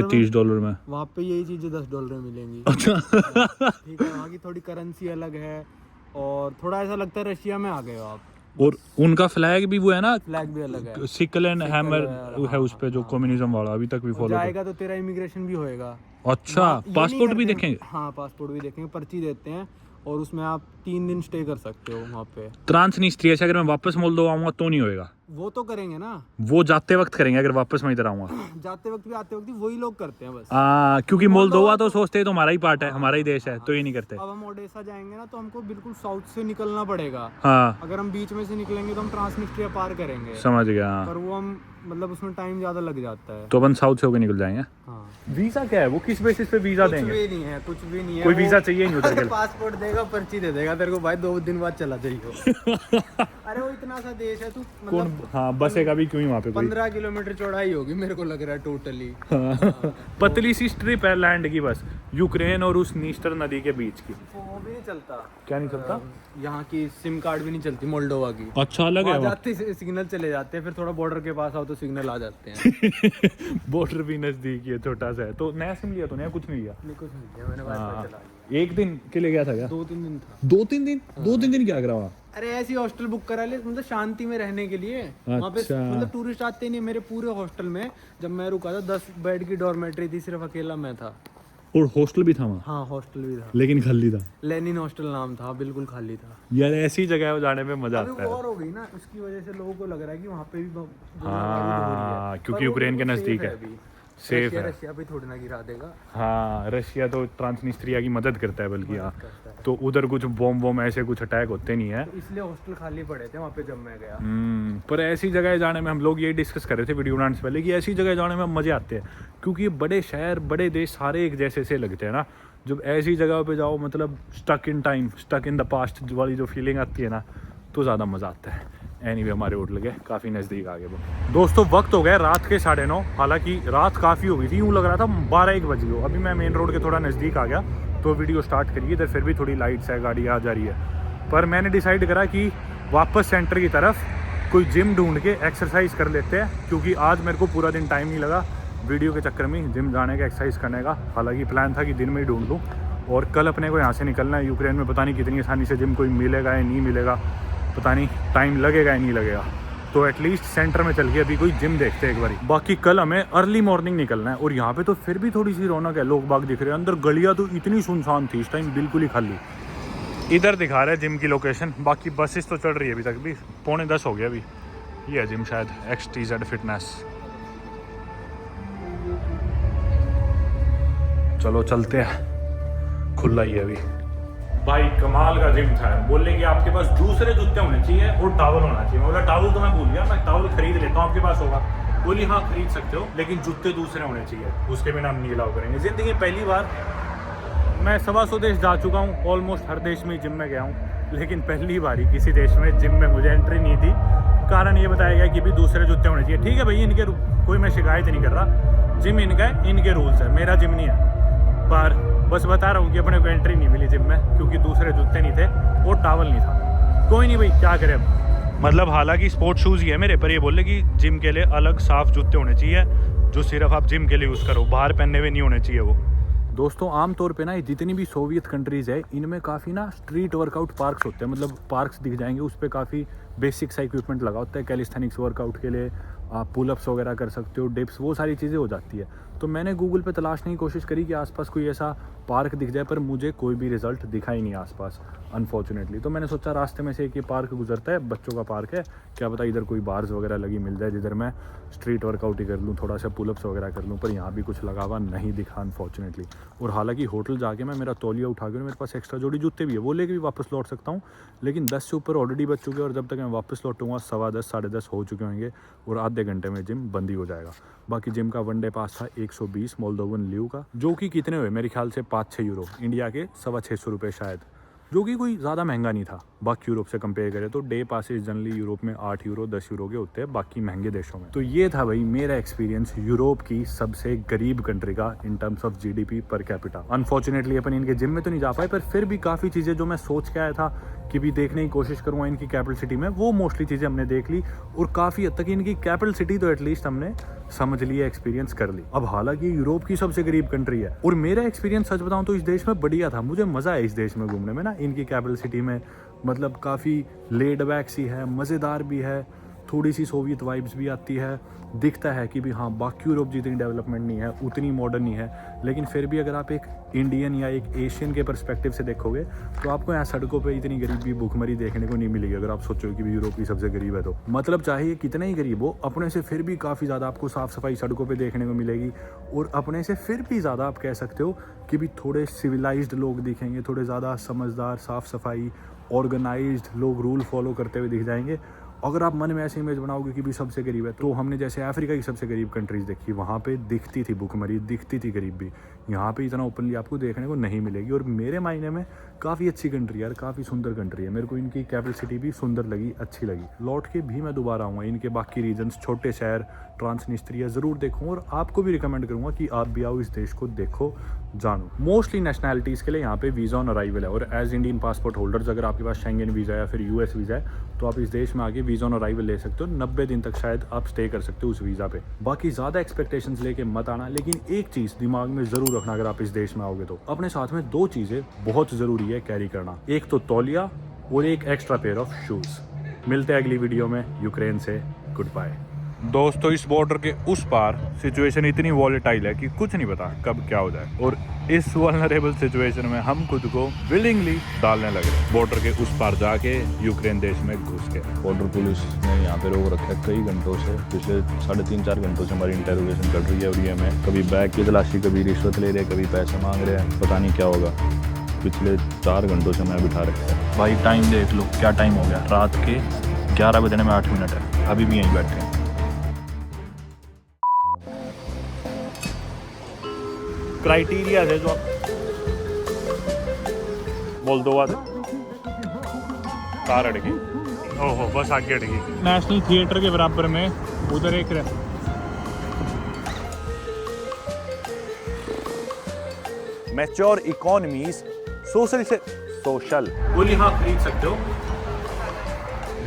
$30 में। वहाँ पे यही चीज़ें $10 में मिलेंगी। अच्छा ठीक है, वहाँ की थोड़ी करेंसी अलग है और थोड़ा ऐसा लगता है रशिया में आ गए हो आप। और उनका फ्लैग भी वो है ना, फ्लैग भी अलग है, सिकल एंड हैमर है उस पे, जो कम्युनिज्म वाला अभी तक भी फॉलो जाएगा तो तेरा इमिग्रेशन भी होएगा। अच्छा पासपोर्ट भी देखेंगे? हाँ पासपोर्ट भी देखेंगे, पर्ची देते हैं और उसमें आप 3 दिन स्टे कर सकते हो वहाँ पे। ट्रांसनिस्त्रिया से अगर मैं वापस मोल्दोवा आऊंगा तो नहीं होएगा? वो तो करेंगे ना, वो जाते वक्त करेंगे, अगर वापस मैं इधर आऊंगा? जाते वक्त भी आते वक्त भी वही लोग करते हैं बस। क्योंकि मोल्दोवा तो सोचते हैं तो हमारा ही पार्ट है, हमारा ही देश है, तो ये नहीं करते। अब हम ओडेसा जाएंगे ना तो हमको बिल्कुल साउथ से निकलना पड़ेगा। हाँ अगर हम बीच में से निकलेंगे तो हम ट्रांसनिस्ट्रिया पार करेंगे। समझ गया। पर वो हम मतलब उसमें टाइम ज़्यादा लग जाता है, तो अपन साउथ से होकर निकल जाएंगे। हाँ। वीजा क्या है, वो किस बेसिस पे वीजा देंगे? कुछ भी नहीं है, कुछ भी नहीं है। कोई वीजा चाहिए नहीं उधर के लिए? पासपोर्ट देगा, पर्ची दे देगा तेरे को, भाई 2 दिन बाद चला जाइए। अरे वो इतना सा देश है, तू कौन मतलब हाँ बसेगा भी क्यों ही वहाँ पे? 15 किलोमीटर चौड़ाई होगी मेरे को लग रहा है टोटली। पतली सी स्ट्रिप है लैंड की बस, यूक्रेन और उस नीस्टर नदी के बीच की। वो भी नहीं चलता। क्या नहीं चलता? यहाँ की सिम कार्ड भी नहीं चलती मोल्डोवा की। अच्छा अलग है वहाँ। जाते सिग्नल चले जाते हैं, फिर थोड़ा बॉर्डर के पास आओ तो सिग्नल आ जाते हैं। बॉर्डर भी नजदीक है, छोटा सा है। तो नया सिम लिया तो नया कुछ नहीं लिया? नहीं कुछ नहीं किया मैंने, वाईफाई चला लिया। 1 दिन के लिए गया था क्या? 2-3 दिन था। 2-3 दिन? 2-3 दिन क्या करा वहाँ? अरे ऐसी हॉस्टल बुक करा ले, मतलब शांति में रहने के लिए। वहाँ पे अच्छा। मतलब टूरिस्ट आते नहीं। मेरे पूरे हॉस्टल में जब मैं रुका था 10 बेड की डॉर्मेट्री थी, सिर्फ अकेला मैं था। और हॉस्टल भी था वहाँ? हाँ हॉस्टल भी था, लेकिन खाली था? लेनिन हॉस्टल नाम था, बिल्कुल खाली था। यार ऐसी जगह पे जाने में मजा अभी आता है। वॉर हो गई ना, उसकी वजह से लोगों को लग रहा है कि वहाँ पे भी हाँ क्योंकि यूक्रेन के नजदीक है, सेफ है। रशिया भी थोड़ी ना गिरा देगा। हाँ रशिया तो ट्रांसनिस्त्रिया की मदद करता है बल्कि। हाँ तो उधर कुछ बॉम्ब ऐसे कुछ अटैक होते नहीं है, तो इसलिए हॉस्टल खाली पड़े थे वहाँ पे जब मैं गया। पर ऐसी जगह जाने में हम लोग ये डिस्कस कर रहे थे वीडियो बनाने से पहले कि ऐसी जगह जाने में मज़े आते हैं क्योंकि बड़े शहर बड़े देश सारे एक जैसे से लगते हैं ना। जब ऐसी जगह पे जाओ मतलब stuck in time, stuck in the past वाली जो फीलिंग आती है ना, तो ज़्यादा मज़ा आता है। एनीवे हमारे होटल के काफ़ी नज़दीक आ गए वो। दोस्तों वक्त हो गया रात के 9:30, हालांकि रात काफ़ी हो गई थी, यूँ लग रहा था 12-1 बज गए। अभी मैं मेन रोड के थोड़ा नज़दीक आ गया तो वीडियो स्टार्ट करिए। इधर फिर भी थोड़ी लाइट्स है, गाड़ी आ जा रही है, पर मैंने डिसाइड करा कि वापस सेंटर की तरफ कोई जिम ढूंढ के एक्सरसाइज कर लेते हैं, क्योंकि आज मेरे को पूरा दिन टाइम नहीं लगा वीडियो के चक्कर में जिम जाने का, एक्सरसाइज करने का। हालांकि प्लान था कि दिन में ही ढूंढ लूँ, और कल अपने को यहाँ से निकलना है। यूक्रेन में पता नहीं कितनी आसानी से जिम कोई मिलेगा या नहीं मिलेगा, पता नहीं टाइम लगेगा या नहीं लगेगा। तो एटलीस्ट सेंटर में चल के अभी कोई जिम देखते हैं एक बार। बाकी कल हमें अर्ली मॉर्निंग निकलना है और यहाँ पे तो फिर भी थोड़ी सी रौनक है, लोग बाग दिख रहे हैं। अंदर गलियाँ तो इतनी सुनसान थी इस टाइम, बिल्कुल ही खाली। इधर दिखा रहा है जिम की लोकेशन, बाकी बसेस तो चल रही है अभी तक भी, 9:45 हो गया अभी। ये है जिम शायद, XTZ फिटनेस। चलो चलते हैं, खुला ही है अभी। भाई कमाल का जिम था। बोले कि आपके पास दूसरे जूते होने चाहिए और टावल होना चाहिए। मैं बोला टावल तो मैं भूल गया, मैं टावल खरीद लेता हूँ, आपके पास होगा? बोली हाँ खरीद सकते हो, लेकिन जूते दूसरे होने चाहिए, उसके बिना हम नहीं अलाउ करेंगे। ज़िंदगी में पहली बार, मैं 125 देश जा चुका हूँ, ऑलमोस्ट हर देश में जिम में गया हूँ, लेकिन पहली बार ही किसी देश में जिम में मुझे एंट्री नहीं थी। कारण ये बताया गया कि भी दूसरे जूते होने चाहिए। ठीक है भाई, इनके कोई मैं शिकायत नहीं कर रहा, जिम इनका है, इनके रूल्स है, मेरा जिम नहीं है। पर बस बता रहा हूँ कि अपने को एंट्री नहीं मिली जिम में क्योंकि दूसरे जूते नहीं थे और टावल नहीं था। कोई नहीं भाई, क्या करें अब। मतलब हालांकि स्पोर्ट शूज़ ही है मेरे, पर ये बोले कि जिम के लिए अलग साफ़ जूते होने चाहिए जो सिर्फ आप जिम के लिए यूज़ करो, बाहर पहनने हुए नहीं होने चाहिए वो। दोस्तों आमतौर पे ना जितनी भी सोवियत कंट्रीज़ है इनमें काफ़ी ना स्ट्रीट वर्कआउट पार्क्स होते हैं। मतलब पार्क्स दिख जाएंगे, उस पर काफ़ी बेसिक सा इक्विपमेंट लगा होता है। कैलिस्थेनिक्स वर्कआउट के लिए आप पुलअप्स वगैरह कर सकते हो, डिप्स, वो सारी चीज़ें हो जाती है। तो मैंने गूगल पे तलाशने की कोशिश करी कि आसपास कोई ऐसा पार्क दिख जाए, पर मुझे कोई भी रिजल्ट दिखा ही नहीं आसपास अनफॉर्चुनेटली। तो मैंने सोचा रास्ते में से एक ये पार्क गुजरता है, बच्चों का पार्क है, क्या पता इधर कोई बार्स वगैरह लगी मिल जाए जिधर मैं स्ट्रीट वर्कआउट ही कर लूँ, थोड़ा सा पुलअप्स वगैरह कर लूँ। पर यहाँ भी कुछ लगा हुआ नहीं दिखा अनफॉर्चुनेटली। और हालांकि होटल जाके मैं मेरा तौलिया उठा के, मेरे पास एक्स्ट्रा जोड़ी जूते भी है, वो लेके भी वापस लौट सकता हूँ, लेकिन 10 से ऊपर ऑलरेडी बच चुके हैं और जब तक मैं वापस लौटूंगा 10:15 साढ़े 10 हो चुके होंगे और आधे घंटे में जिम बंद ही हो जाएगा। बाकी जिम का वन डे पास था 120 मोल्दोवन लीव का, जो कि कितने हुए मेरे ख्याल से 5-6 यूरो, इंडिया के 650 रुपये शायद, जो कि कोई ज़्यादा महंगा नहीं था बाकी यूरोप से कंपेयर करें तो। डे पासेज जनरली यूरोप में 8 यूरो 10 यूरो के होते हैं बाकी महंगे देशों में। तो ये था भाई मेरा एक्सपीरियंस यूरोप की सबसे गरीब कंट्री का in terms of GDP per capita. Unfortunately अपन इनके जिम में तो नहीं जा पाए, पर फिर भी काफ़ी चीज़ें जो मैं सोच के आया था कि भी देखने की कोशिश करूँगा इनकी कैपिटल सिटी में, वो मोस्टली चीज़ें हमने देख ली और काफ़ी हद तक इनकी कैपिटल सिटी तो एटलीस्ट हमने समझ लिया, एक्सपीरियंस कर ली। अब हालांकि यूरोप की सबसे गरीब कंट्री है और मेरा एक्सपीरियंस सच बताऊं तो इस देश में बढ़िया था। मुझे मज़ा है इस देश में घूमने में ना, इनकी कैपिटल सिटी में। मतलब काफ़ी लेड बैक सी है, मज़ेदार भी है, थोड़ी सी सोवियत वाइब्स भी आती है। दिखता है कि भी हाँ बाकी यूरोप जितनी डेवलपमेंट नहीं है, उतनी मॉडर्न नहीं है, लेकिन फिर भी अगर आप एक इंडियन या एक एशियन के पर्सपेक्टिव से देखोगे तो आपको यहाँ सड़कों पे इतनी गरीबी भूखमरी देखने को नहीं मिलेगी। अगर आप सोचो कि भी यूरोप की सबसे गरीब है तो मतलब चाहे ये कितना ही गरीब हो, अपने से फिर भी काफ़ी ज़्यादा आपको साफ़ सफाई सड़कों पे देखने को मिलेगी और अपने से फिर भी ज़्यादा आप कह सकते हो कि भी थोड़े सिविलाइज्ड लोग दिखेंगे, थोड़े ज़्यादा समझदार, साफ़ सफाई, ऑर्गेनाइज्ड लोग रूल फॉलो करते हुए दिख जाएंगे। अगर आप मन में ऐसी इमेज बनाओगे कि भी सबसे गरीब है, तो हमने जैसे अफ्रीका की सबसे गरीब कंट्रीज़ देखी, वहाँ पे दिखती थी भूखमरी, दिखती थी गरीबी। यहाँ पे इतना ओपनली आपको देखने को नहीं मिलेगी और मेरे मायने में काफ़ी अच्छी कंट्री है, काफ़ी सुंदर कंट्री है। मेरे को इनकी कैपिटल सिटी भी सुंदर लगी, अच्छी लगी। लौट के भी मैं दोबारा आऊँगा, इनके बाकी रीजन्स, छोटे शहर, ट्रांसनिस्ट्रिया ज़रूर देखूँ और आपको भी रिकमेंड करूँगा कि आप भी आओ, इस देश को देखो, जानो। मोस्टली नेशनैलिटीज़ के लिए यहाँ पे वीज़ा ऑन अराइवल है और एज इंडियन पासपोर्ट होल्डर्स अगर आपके पास शेंगन वीज़ा या फिर US वीज़ा है तो आप इस देश में आके वीज़ा ऑन अराइवल ले सकते हो। 90 दिन तक शायद आप स्टे कर सकते हो उस वीज़ा पे। बाकी ज़्यादा एक्सपेक्टेशंस लेके मत आना, लेकिन एक चीज़ दिमाग में ज़रूर रखना अगर आप इस देश में आओगे तो अपने साथ में 2 चीज़ें बहुत ज़रूरी है कैरी करना, एक तो तौलिया और एक एक्स्ट्रा पेयर ऑफ शूज़। मिलते हैं अगली वीडियो में। यूक्रेन से गुड बाय। दोस्तों इस बॉर्डर के उस पार सिचुएशन इतनी वॉलेटाइल है कि कुछ नहीं पता कब क्या हो जाए और इस वल्नरेबल सिचुएशन में हम खुद को विलिंगली डालने लगे बॉर्डर के उस पार जाके यूक्रेन देश में घुस के। बॉर्डर पुलिस ने यहाँ पे रोक रखा है कई घंटों से, पिछले 3.5-4 घंटों से हमारी इंटेरोगेशन चल रही है और ये हमें कभी बैग की तलाशी, कभी रिश्वत ले रहे हैं, कभी पैसे मांग रहे हैं, पता नहीं क्या होगा। पिछले 4 घंटों से मैं बिठा रखा है। भाई टाइम देख लो, क्या टाइम हो गया, रात के 11 बजने में 8 मिनट है, अभी भी यहीं बैठे हैं। क्राइटेरिया है जो मोल्दोवा से कार अड़गी, ओहो बस आगे अड़गी। नेशनल थिएटर के बराबर में उधर एक मैच्योर इकोनॉमीज सोशल से सोशल बोली हाँ खरीद सकते हो।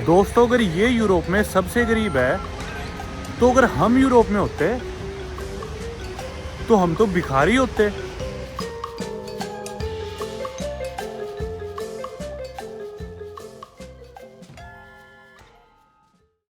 दोस्तों अगर ये यूरोप में सबसे गरीब है तो अगर हम यूरोप में होते तो हम तो भिखारी होते।